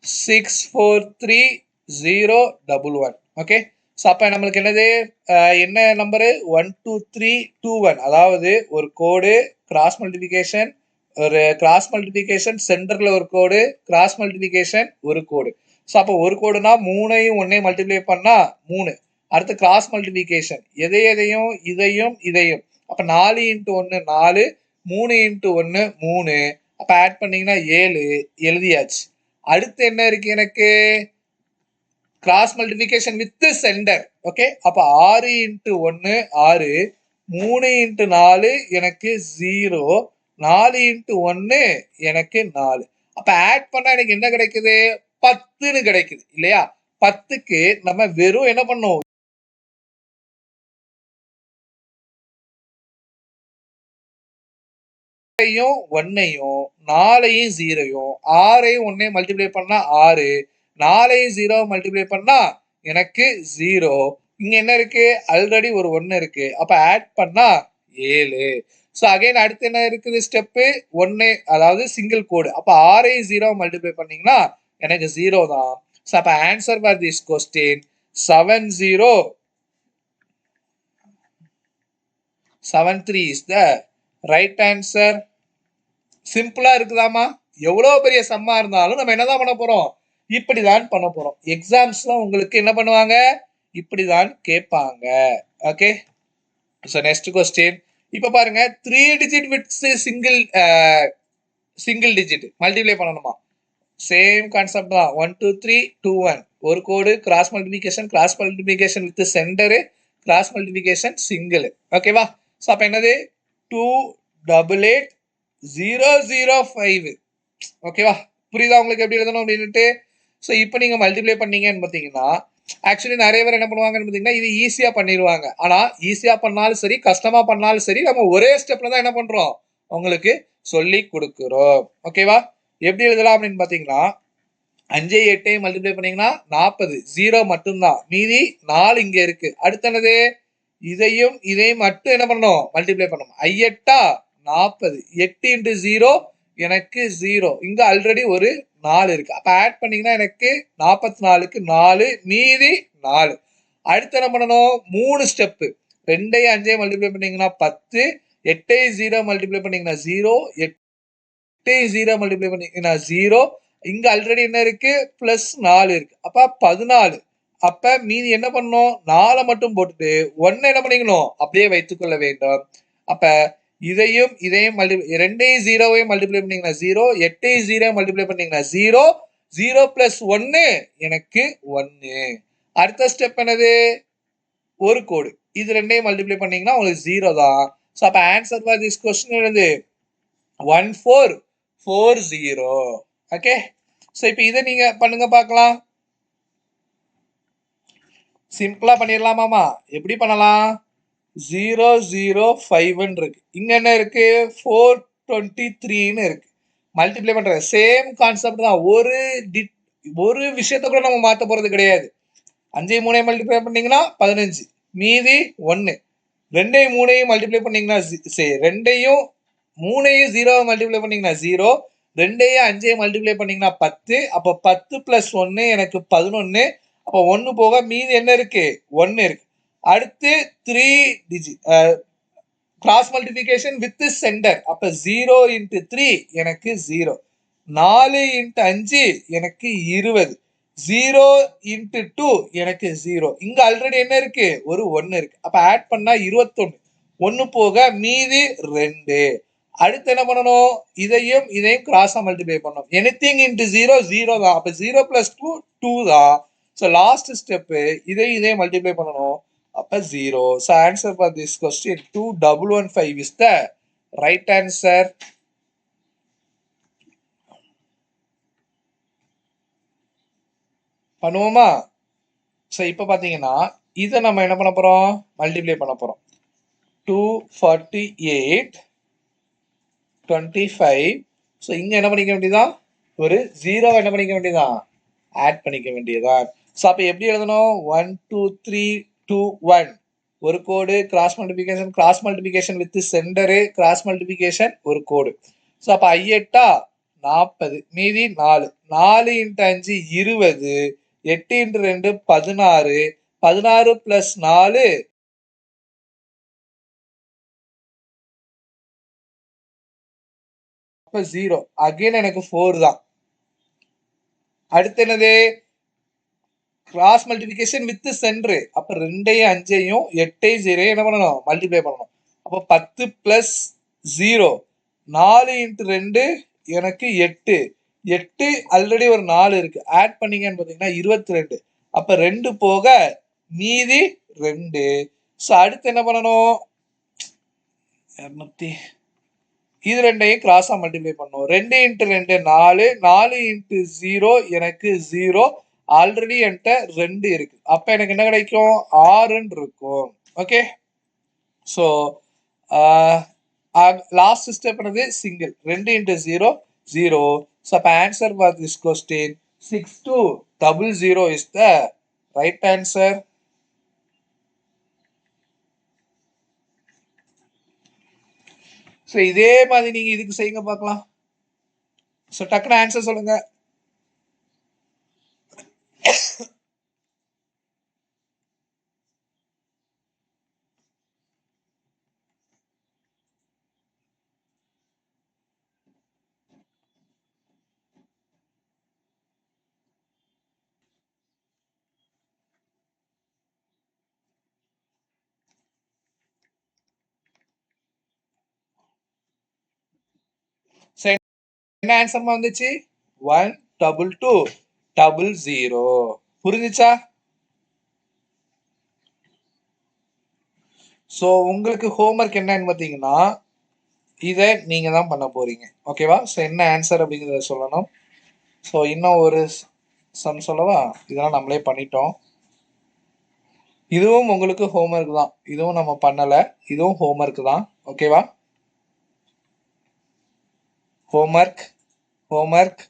6430111. ஓகே. ஸோ அப்போ நம்மளுக்கு என்னது? என்ன நம்பரு? 12321. அதாவது ஒரு கோடு கிராஸ் மல்டிபிகேஷன், ஒரு கிராஸ் மல்டிபிகேஷன் சென்டர்ல ஒரு கோடு, கிராஸ் மல்டிபிகேஷன் ஒரு கோடு. ஸோ அப்போ ஒரு கோடுனா 3ஐயும் 1ஐயும் மல்டிப்ளை பண்ணா 3. அடுத்து கிராஸ் மல்டிபிகேஷன் எதையும் இதையும். அப்ப 4 இன்ட்டு 1 4, 3 இன்ட்டு 1 3. அப்போ ஆட் பண்ணீங்கன்னா 7 எழுதியாச்சு. அடுத்து என்ன இருக்கு எனக்கு? Cross multiplication with centre. Okay, அப்போ 6 இன்ட்டு 1 6, 3 இன்ட்டு 4 எனக்கு 0, 4 இன்ட்டு 1 எனக்கு 4. அப்போ ஆட் பண்ணா எனக்கு என்ன கிடைக்குது? 10ன்னு கிடைக்குது இல்லையா? 10க்கு நம்ம வெறும் என்ன பண்ணோம்? 1ஐயும் 4ஐயும் 0ஐயும் 6ஐயும் 1ஐயும் மல்டிப்ளை பண்ணா 6, 4ஐயும் 0 மல்டிப்ளை பண்ணா எனக்கு 0. இங்க என்ன இருக்கு? ஆல்ரெடி ஒரு 1 இருக்கு. அப்ப ஆட் பண்ணா 7. ஸோ அகைன் அடுத்து என்ன இருக்குது? ஸ்டெப்பு 1, அதாவது சிங்கிள் கோடு. அப்ப 6ஐயும் 0 மல்டிப்ளை பண்ணீங்கன்னா எனக்கு 0 தான். ஸோ அப்ப answer for this question 7073 is the right answer. சிம்பிளா இருக்குதாமா? எவ்வளவு பெரிய சம்மா இருந்தாலும் நம்ம என்னதான் பண்ண போறோம்? இப்படிதான் பண்ண போறோம். எக்ஸாம்ஸ்ல உங்களுக்கு என்ன பண்ணுவாங்க? இப்படிதான் கேட்பாங்க. Okay, so next question. இப்ப பாருங்க, 3 digit with single digit multiply பண்ணணுமா? சேம் கான்செப்ட் தான். 1 2 3 2 1 ஒரு கோடு, cross multiplication with centre, cross multiplication single. ஓகேவா? ஸோ அப்ப என்னது? 288,005. ஓகேவா? புரியுதா உங்களுக்கு எப்படி எழுதணும் அப்படின்ட்டு? ஸோ இப்போ நீங்க மல்டிப்ளை பண்ணீங்கன்னு பார்த்தீங்கன்னா, ஆக்சுவலி நிறைய பேர் என்ன பண்ணுவாங்கன்னு பார்த்தீங்கன்னா, இது ஈஸியா பண்ணிடுவாங்க. ஆனா ஈஸியா பண்ணாலும் சரி, கஷ்டமா பண்ணாலும் சரி, நம்ம ஒரே ஸ்டெப்ல தான் என்ன பண்றோம்? உங்களுக்கு சொல்லி கொடுக்குறோம். ஓகேவா? எப்படி எழுதலாம் அப்படின்னு பார்த்தீங்கன்னா, 5 8 மல்டிப்ளை பண்ணீங்கன்னா 40, 0 மட்டும்தான். மீதி 4 இங்க இருக்கு. அடுத்து என்னது? இதையும் மட்டும் என்ன பண்ணணும்? மல்டிப்ளை பண்ணணும். 8 40, 8 இன்ட்டு 0 எனக்கு 0. இங்க ஆல்ரெடி ஒரு 4 இருக்கு. அப்ப ஆட் பண்ணீங்கன்னா எனக்கு 44க்கு 4, மீதி 4. அடுத்து என்ன பண்ணணும்? 3 ஸ்டெப்பு. 2ஐயும் 5ஐயும் மல்டிப்ளை பண்ணீங்கன்னா 10, 8ஐயும் 0 மல்டிப்ளை பண்ணீங்கன்னா 0, 8ஐயும் 0 மல்டிப்ளை பண்ணீங்கன்னா 0. இங்க ஆல்ரெடி என்ன இருக்கு? பிளஸ் 4 இருக்கு. அப்ப 14. அப்ப மீதி என்ன பண்ணணும்? 4 மட்டும் போட்டுட்டு 1 என்ன பண்ணிக்கணும்? அப்படியே வைத்துக் கொள்ள வேண்டும். அப்ப இதையும் 2ஐயும் 0ஐயும் மல்டிப்ளை பண்ணீங்கன்னா 0, 8ஐயும் 0 மல்டிப்ளை பண்ணீங்கன்னா 0, 0 பிளஸ் 1 எனக்கு 1. அடுத்த ஸ்டெப் என்னது? ஒரு கோடு. இது 2ஐயும் மல்டிப்ளை பண்ணீங்கன்னா உங்களுக்கு 0 தான். ஸோ அப்ப ஆன்சர் ஃபார் திஸ் கொஸ்டின் என்னது? 1440. ஓகே, ஸோ இப்போ இதை நீங்க பண்ணுங்க பார்க்கலாம். சிம்பிளா பண்ணிடலாமாமா? எப்படி பண்ணலாம்? 005 இருக்கு. இங்க என்ன இருக்கு? 423 இருக்கு. மல்டிப்ளை பண்ற சேம் கான்செப்ட் தான். ஒரு விஷயத்த கூட நம்ம மாத்த போறது கிடையாது. 5 3 மல்டிப்ளை பண்ணீங்கன்னா 15, மீதி 1. 2 3 மல்டிப்ளை பண்ணீங்கன்னா 2 3 0 மல்டிப்ளை பண்ணீங்கன்னா 0, 2 5 மல்டிப்ளை பண்ணீங்கன்னா 10. அப்போ 10 பிளஸ் 1 எனக்கு 11. அப்போ 1 போக மீதி என்ன இருக்கு? 1 இருக்கு. அடுத்து 3 digit cross multiplication with centre. அப்ப 0 இன்ட்டு 3 எனக்கு 0, 4 இன்ட்டு 5 எனக்கு 20, 0 இன்ட்டு 2 எனக்கு 0. இங்க ஆல்ரெடி என்ன இருக்கு? ஒரு 1 இருக்கு. அப்ப ஆட் பண்ணா 21. 1 போக மீதி 2. அடுத்து என்ன பண்ணணும்? இதையும் கிராஸா மல்டிப்ளை பண்ணணும். எனிதிங் இன்ட்டு 0 0 தான். அப்ப 0 பிளஸ் 2 2 தான். ஸோ லாஸ்ட் ஸ்டெப்பு இதையும் மல்டிப்ளை பண்ணணும். அப்ப 0. So answer for this question 2115 is the right answer. பண்ணுவோமா? ஸோ இப்போ பார்த்தீங்கன்னா இதை நம்ம என்ன பண்ண போறோம்? மல்டிப்ளை பண்ண போறோம். 248 25. ஸோ இங்க என்ன பண்ணிக்க வேண்டியதான்? ஒரு 0 என்ன பண்ணிக்க வேண்டியதான்? ஆட் பண்ணிக்க வேண்டியதான். ஸோ அப்போ எப்படி எழுதணும்? 1 2 3 2 1 ஒரு கோடு, cross multiplication with centre, cross multiplication ஒரு கோடு. ஸோ அப்போ 8 40, மீதி 4, 4 இன்ட்டு 5 20, 8 இன்ட்டு 2 16, 16 பிளஸ் 4 0. அகைன் எனக்கு 4 தான். அடுத்து என்னது? Cross multiplication with centre. அப்ப 2ஐயும் 5ஐயும் 8ஐயும் 0 என்ன பண்ணணும்? மல்டிப்ளை பண்ணணும். அப்போ 10 பிளஸ் 0 4 இன்ட்டு 2 எனக்கு 8. 8 ஆல்ரெடி ஒரு 4 இருக்கு. ஆட் பண்ணீங்கன்னு பார்த்தீங்கன்னா 22. அப்ப 2 போக மீதி 2. ஸோ அடுத்து என்ன பண்ணணும்? 200 இது ரெண்டையும் கிராஸா மல்டிப்ளை பண்ணும். 2 இன்ட்டு 2 4. 4 இன்ட்டு 0 எனக்கு 0. ஆல்ரெடி என்கிட்ட 2 இருக்கு. அப்ப எனக்கு என்ன கிடைக்கும்? 6ன்னு இருக்கும். ஓகே. ஸோ லாஸ்ட் ஸ்டெப் என்னது? சிங்கிள். 2 இன்ட்டு 0 0. ஸோ அப்ப answer for this question 6200 is the right answer. So இதே மாதிரி நீங்க இதுக்கு செய்யுங்க பார்க்கலாம். ஸோ டக்குனு ஆன்சர் சொல்லுங்க. என்ன ஆன்சர் வந்துச்சு? 12200. புரிஞ்சுச்சா? ஸோ உங்களுக்கு ஹோம்ஒர்க் என்னன்னு பார்த்தீங்கன்னா இதை நீங்க தான் பண்ண போறீங்க. ஓகேவா? ஸோ என்ன ஆன்சர் அப்படிங்கிறத சொல்லணும். ஸோ இன்னும் ஒரு சம் சொல்லவா? இதெல்லாம் நம்மளே பண்ணிட்டோம். இதுவும் உங்களுக்கு ஹோம்ஒர்க் தான். இதுவும் நம்ம பண்ணல. இதுவும் ஹோம்ஒர்க் தான். ஓகேவா? ஹோம்ஒர்க்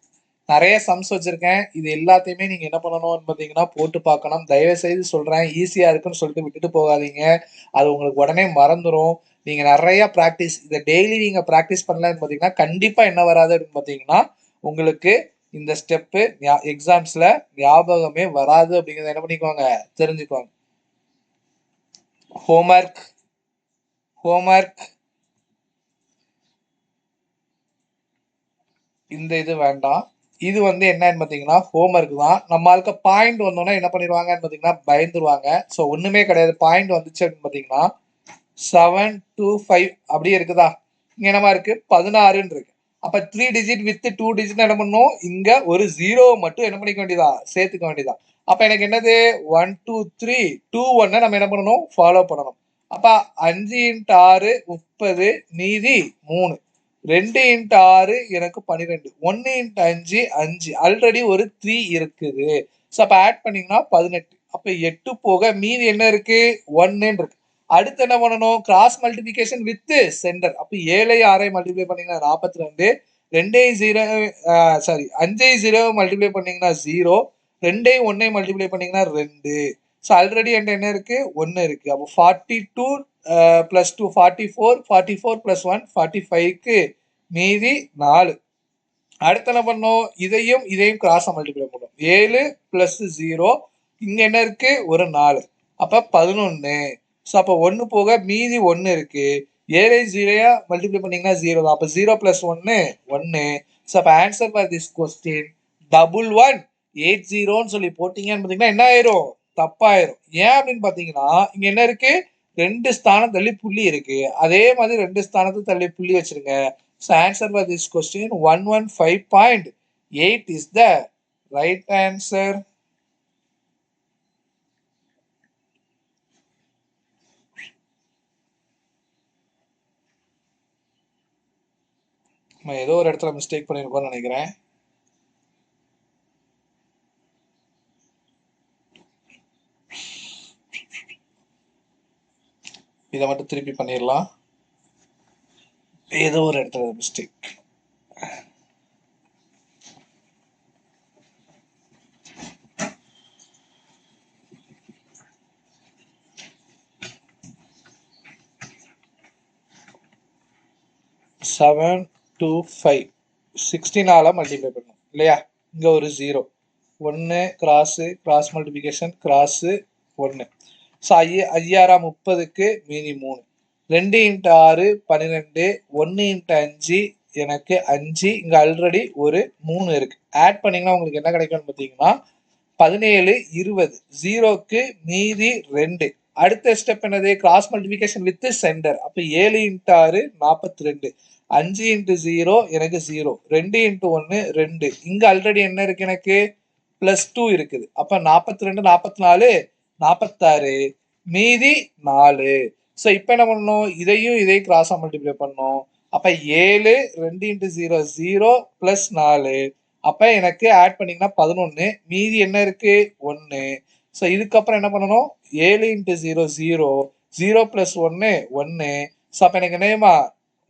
நிறைய சம்ஸ் வச்சிருக்கேன். இது எல்லாத்தையுமே நீங்க என்ன பண்ணணும்னு பார்த்தீங்கன்னா போட்டு பார்க்கணும். தயவு செய்து சொல்றேன், ஈஸியா இருக்குன்னு சொல்லிட்டு விட்டுட்டு போகாதீங்க. அது உங்களுக்கு உடனே மறந்துடும். நீங்க நிறைய ப்ராக்டிஸ், இதை டெய்லி நீங்க ப்ராக்டிஸ் பண்ணலன்னு பார்த்தீங்கன்னா கண்டிப்பா என்ன வராது அப்படின்னு பார்த்தீங்கன்னா உங்களுக்கு இந்த ஸ்டெப்பு எக்ஸாம்ஸ்ல ஞாபகமே வராது அப்படிங்கிறத என்ன பண்ணிக்கோங்க, தெரிஞ்சுக்கோங்க. ஹோம்ஒர்க் இந்த இது வேண்டாம். இது வந்து என்னன்னு பார்த்தீங்கன்னா ஹோம்ஒர்க் தான். நம்ம ஆளுக்கு பாயிண்ட் வந்தோன்னா என்ன பண்ணிடுவாங்கன்னு பார்த்தீங்கன்னா பயந்துருவாங்க. ஸோ ஒன்றுமே கிடையாது. பாயிண்ட் வந்துச்சு அப்படின்னு பார்த்தீங்கன்னா 725 அப்படியே இருக்குதா? இங்க என்னமா இருக்கு? 16ன்னு இருக்கு. அப்ப 3 டிஜிட் வித் 2 டிஜிட் என்ன பண்ணும்? இங்க ஒரு 0 மட்டும் என்ன பண்ணிக்க வேண்டியதா? சேர்த்துக்க வேண்டியதா? அப்ப எனக்கு என்னது? 1 2 3 2 1 நம்ம என்ன பண்ணணும்? ஃபாலோ பண்ணணும். அப்ப 5 இன்ட்டு 6 30 மீதி 3. 2 இன்ட்டு 6 எனக்கு 12. 1 இன்ட்டு 5 5. ஆல்ரெடி ஒரு 3 இருக்குது. ஸோ அப்ப ஆட் பண்ணீங்கன்னா 18. அப்ப 8 போக மீதி என்ன இருக்கு? 1 இருக்கு. அடுத்து என்ன பண்ணணும்? Cross multiplication with centre. அப்ப 7 6 மல்டிப்ளை பண்ணீங்கன்னா 42. 2 0 சாரி 5 0 மல்டிப்ளை பண்ணீங்கன்னா 0. 2 1 மல்டிப்ளை பண்ணீங்கன்னா 2. ஸோ ஆல்ரெடி என்கிட்ட என்ன இருக்கு? 1 இருக்கு. அப்போ 42 பிளஸ் 2 44. 44 பிளஸ் 1 45க்கு மீதி 4. அடுத்து என்ன பண்ணணும்? இதையும் கிராஸ் மல்டிப்ளை பண்ணும். 7 பிளஸ் 0. இங்க என்ன இருக்கு? ஒரு 4. அப்ப 11. ஸோ அப்போ 1 போக மீதி 1 இருக்கு. 7 0 மல்டிப்ளை பண்ணீங்கன்னா 0 தான். அப்போ 0 பிளஸ் 1 1. ஸோ அப்போ ஆன்சர் ஃபார் திஸ் கொஸ்டின் 1180ன்னு சொல்லி போட்டீங்கன்னு பார்த்தீங்கன்னா என்ன ஆயிரும்? தப்பாயிரும். ஏன் அப்படின்னு பார்த்தீங்கன்னா இங்க என்ன இருக்கு? 2 ஸ்தானம் தள்ளி புள்ளி இருக்கு. அதே மாதிரி 2 ஸ்தானத்தை தள்ளி புள்ளி வச்சிருங்க. So answer for this question 115.8 is the right answer. நான் ஏதோ ஒரு இடத்துல மிஸ்டேக் பண்ணிருக்கோம்னு நினைக்கிறேன். இதை மட்டும் திருப்பி பண்ணிடலாம். ஏதோ ஒரு இடத்துல மிஸ்டேக். செவன் 2 5 16ஆல மல்டிப்ளை பண்ணும் இல்லையா? இங்க ஒரு 0 1 கிராஸ் மல்டிபிகேஷன் கிராஸ் 1. ஸோ 5 30க்கு மீதி 3. 2 இன்ட்டு 6 12. 1 இன்ட்டு 5 எனக்கு 5. இங்க ஆல்ரெடி ஒரு 3 இருக்கு. ஆட் பண்ணீங்கன்னா உங்களுக்கு என்ன கிடைக்கும்னு பார்த்தீங்கன்னா 17 20. 0க்கு மீதி 2. அடுத்த ஸ்டெப் என்னது? Cross multiplication with centre. அப்ப 7 இன்ட்டு 6 42, 5 இன்ட்டு 0 எனக்கு 0, 2 இன்ட்டு 1 2. இங்க ஆல்ரெடி என்ன இருக்கு எனக்கு? +2 இருக்குது. அப்ப 42 44 46, மீதி 4. ஸோ இப்போ என்ன பண்ணணும்? இதையும் இதையும் கிராஸாக மல்டிப்ளை பண்ணணும். அப்ப 7 2 இன்ட்டு 0 0 + 4. அப்ப எனக்கு ஆட் பண்ணீங்கன்னா 11, மீதி என்ன இருக்கு? 1. ஸோ இதுக்கப்புறம் என்ன பண்ணணும்? 7 இன்ட்டு 0 0, 0 + 1 1. ஸோ அப்போ எனக்கு என்னமா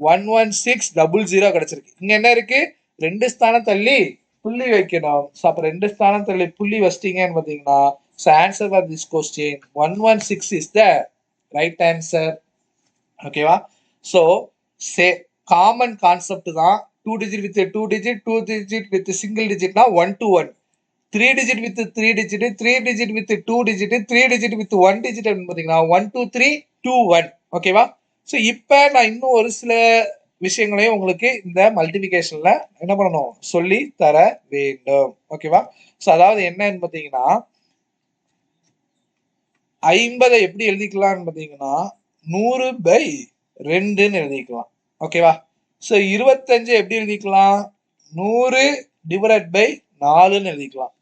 11600 கிடைச்சிருக்கு. இங்க என்ன இருக்கு? 2 ஸ்தானம் தள்ளி புள்ளி வைக்கணும். ஸோ அப்போ 2 ஸ்தானம் தள்ளி புள்ளி வச்சிட்டீங்கன்னு பார்த்தீங்கன்னா, so answer for this question 116 is the right answer. ஓகேவா? ஸோ காமன் கான்செப்ட் தான். 2 digit with 2 digit, 2 digit with single digitனா 1 to 1. 3 digit with 3 digit, 3 digit with 2 digit, 3 digit with 1 digit பார்த்தீங்கன்னா 1 2 3 2 1. ஓகேவா? ஸோ இப்போ நான் இன்னும் ஒரு சில விஷயங்களையும் உங்களுக்கு இந்த மல்டிபிகேஷன்ல என்ன பண்ணணும்? சொல்லி தர வேண்டும். ஓகேவா? ஸோ அதாவது என்னன்னு பார்த்தீங்கன்னா 50 எப்படி எழுதிக்கலாம்னு பார்த்தீங்கன்னா 100/2ன்னு எழுதிக்கலாம். ஓகேவா? ஸோ 25 எப்படி எழுதிக்கலாம்? 100/4ன்னு எழுதிக்கலாம்.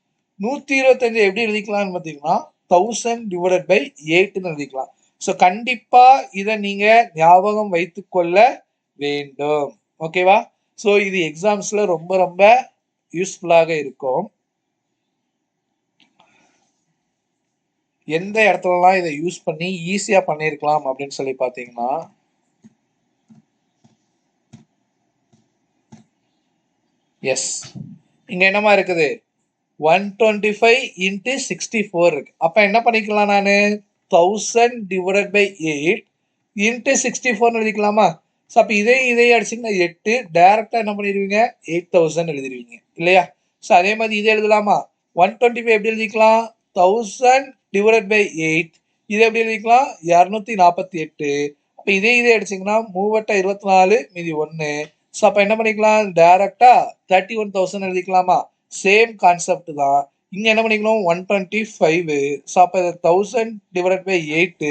125 எப்படி எழுதிக்கலாம்னு பார்த்தீங்கன்னா 1000/8ன்னு எழுதிக்கலாம். ஸோ கண்டிப்பா இதை நீங்க ஞாபகம் வைத்துக் கொள்ள வேண்டும். ஓகேவா? ஸோ இது எக்ஸாம்ஸ்ல ரொம்ப ரொம்ப யூஸ்ஃபுல்லாக இருக்கும். எந்த இடத்துலலாம் இதை யூஸ் பண்ணி ஈஸியா பண்ணிருக்கலாம் அப்படின்னு சொல்லி பாத்தீங்கன்னா, எஸ் இங்க என்னமா இருக்குது? 125 இன்ட்டு 64 இருக்கு. அப்ப என்ன பண்ணிக்கலாம்? நானு 1000/8 இன்ட்டு 64 எழுதிக்கலாமா? ஸோ அப்ப இதையும் அடிச்சிங்கன்னா 8, டைரக்டா என்ன பண்ணிடுவீங்க? 8000 எழுதிடுவீங்க இல்லையா? ஸோ அதே மாதிரி இதை எழுதலாமா? 125 எப்படி எழுதிக்கலாம்? 1000/8. இதை எப்படி எழுதிக்கலாம்? 248. அப்ப இதை அடிச்சிங்கன்னா 3 × 24 மீதி 1. ஸோ அப்ப என்ன பண்ணிக்கலாம்? டைரக்டா 31,000 எழுதிக்கலாமா? சேம் கான்செப்ட் தான். இங்க என்ன பண்ணிக்கணும்? 125. ஸோ அப்ப 1000/8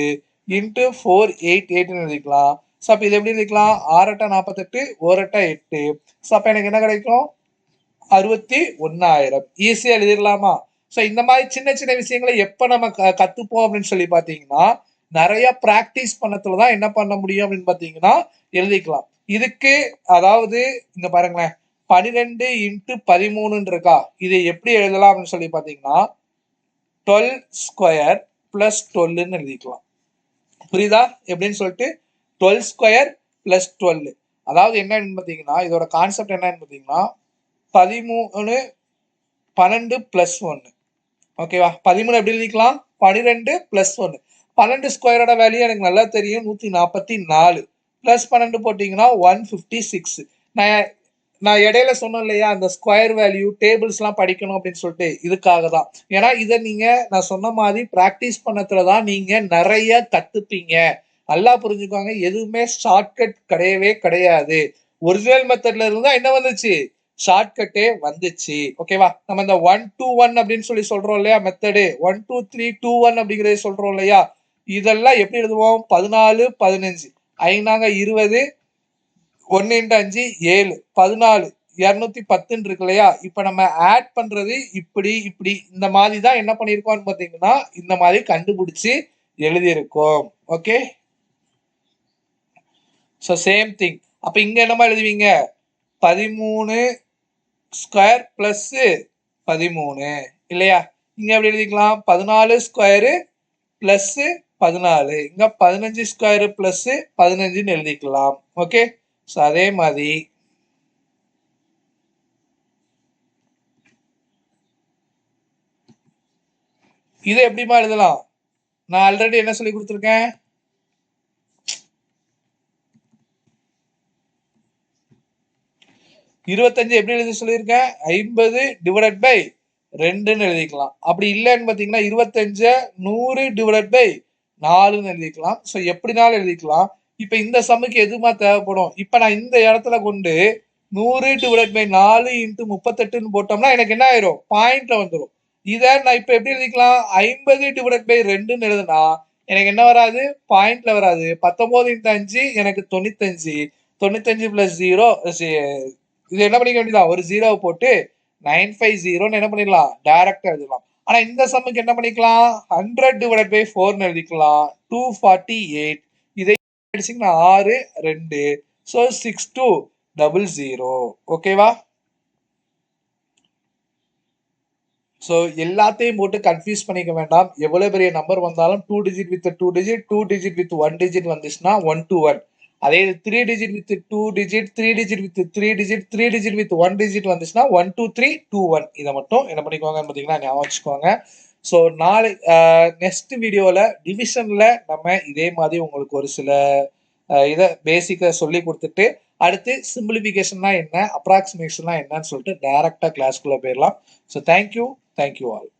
இன்ட்டு 488 எழுதிக்கலாம். ஸோ அப்ப இது எப்படி எழுதிக்கலாம்? 6 8 48, 1 8 8. ஸோ அப்ப எனக்கு என்ன கிடைக்கும்? 61,000. ஈஸியா எழுதிடலாமா? ஸோ இந்த மாதிரி சின்ன சின்ன விஷயங்களை எப்ப நம்ம கத்துப்போம் அப்படின்னு சொல்லி பாத்தீங்கன்னா, நிறைய பிராக்டிஸ் பண்ணத்துல தான் என்ன பண்ண முடியும் அப்படின்னு பாத்தீங்கன்னா எழுதிக்கலாம். இதுக்கு அதாவது இங்க பாருங்களேன், 12 இன்ட்டு 13 இருக்கா? இதை எப்படி எழுதலாம் அப்படின்னு சொல்லி பாத்தீங்கன்னா 12² + 12ன்னு எழுதிக்கலாம். புரியுதா? எப்படின்னு சொல்லிட்டு 12² + 12. அதாவது என்னன்னு பாத்தீங்கன்னா, இதோட கான்செப்ட் என்னன்னு பாத்தீங்கன்னா 13 12 + 1. ஓகேவா? 13 எப்படி எழுதிக்கலாம்? 12 + 1. 12 ஸ்கொயரோட வேல்யூ எனக்கு நல்லா தெரியும், 144. + 12 போட்டீங்கன்னா 156. நான் இடையில சொன்னேன் இல்லையா, அந்த ஸ்கொயர் வேல்யூ டேபிள்ஸ்லாம் படிக்கணும் அப்படின்னு சொல்லிட்டு, இதுக்காக தான். ஏன்னா இதை நீங்க நான் சொன்ன மாதிரி பிராக்டிஸ் பண்ணத்துல தான் நீங்க நிறைய கத்துப்பீங்க. நல்லா புரிஞ்சுக்கோங்க, எதுவுமே ஷார்ட்கட் கிடையவே கிடையாது. ஒரிஜினல் மெத்தட்ல இருந்தா என்ன வந்துச்சு? ஷார்ட்கட்டே வந்துச்சு. ஓகேவா? நம்ம இந்த 1 2 1 அப்படின்னு சொல்லி சொல்றோம் இல்லையா மெத்தடு, 1 2 3 2 1 அப்படிங்கறத சொல்றோம் இல்லையா, இதெல்லாம் எப்படி எழுதுவோம்? 14 15 5 20, 1 × 5 7, 14 210 இருக்கு இல்லையா? இப்ப நம்ம ஆட் பண்றது இப்படி இப்படி இந்த மாதிரி தான் என்ன பண்ணிருக்கோம்னு பாத்தீங்கன்னா இந்த மாதிரி கண்டுபிடிச்சு எழுதியிருக்கோம். Okay, so same thing. அப்ப இங்க என்னமா எழுதுவீங்க? 13² + 13 இல்லையா? இங்க எப்படி எழுதிக்கலாம்? 14² + 14. இங்க 15² + 15ன்னு எழுதிக்கலாம். ஓகே, ஸோ அதே மாதிரி இதை எப்படிமா எழுதலாம்? நான் ஆல்ரெடி என்ன சொல்லி கொடுத்துருக்கேன்? 25 எப்படி எழுதி சொல்லியிருக்கேன்? 50/2ன்னு எழுதிக்கலாம். அப்படி இல்லைன்னு பார்த்தீங்கன்னா 25 100/4ன்னு எழுதிக்கலாம். ஸோ எப்படினாலும் எழுதிக்கலாம். இப்போ இந்த சம்முக்கு எதுமா தேவைப்படும்? இப்போ நான் இந்த இடத்துல கொண்டு 100/4 × 38ன்னு போட்டோம்னா எனக்கு என்ன ஆயிரும்? பாயிண்ட்ல வந்துடும். இதை நான் இப்போ எப்படி எழுதிக்கலாம்? 50/2ன்னு எழுதுனா எனக்கு என்ன வராது? பாயிண்ட்ல வராது. 19 × 5 எனக்கு 95. 95 + 0 இது என்ன பண்ணிக்க வேண்டியதுதான். ஒரு 0 போட்டு 950 என்ன பண்ணிடலாம்? டைரக்ட்டா எழுதிடலாம். ஆனா இந்த சம்முக்கு என்ன பண்ணிக்கலாம்? 100/4 எழுதிக்கலாம். 248. இதை அடிச்சீங்கன்னா 6, 2. ஸோ 6200. ஓகேவா? ஸோ எல்லாத்தையும் போட்டு கன்ஃபியூஸ் பண்ணிக்க வேண்டாம். எவ்வளவு பெரிய நம்பர் வந்தாலும் 2 digit with 2 digit, 2 digit with 1 digit வந்துச்சுன்னா 1 to 1. அதே 3 digit with 2 digit, 3 digit with 3 digit, 3 digit with 1 digit வந்துச்சுன்னா 1 2 3 2 1. இதை மட்டும் என்ன பண்ணிக்கோங்க பார்த்தீங்கன்னா ஞாபகம் வச்சுக்கோங்க. ஸோ நாளை நெக்ஸ்ட் வீடியோவில் டிவிஷனில் நம்ம இதே மாதிரி உங்களுக்கு ஒரு சில இதை பேசிக்காக சொல்லி கொடுத்துட்டு அடுத்து சிம்பிளிஃபிகேஷன்னா என்ன, அப்ராக்சிமேஷன்னா என்னன்னு சொல்லிட்டு டைரக்டாக கிளாஸ்க்குள்ளே போயிடலாம். So thank you all.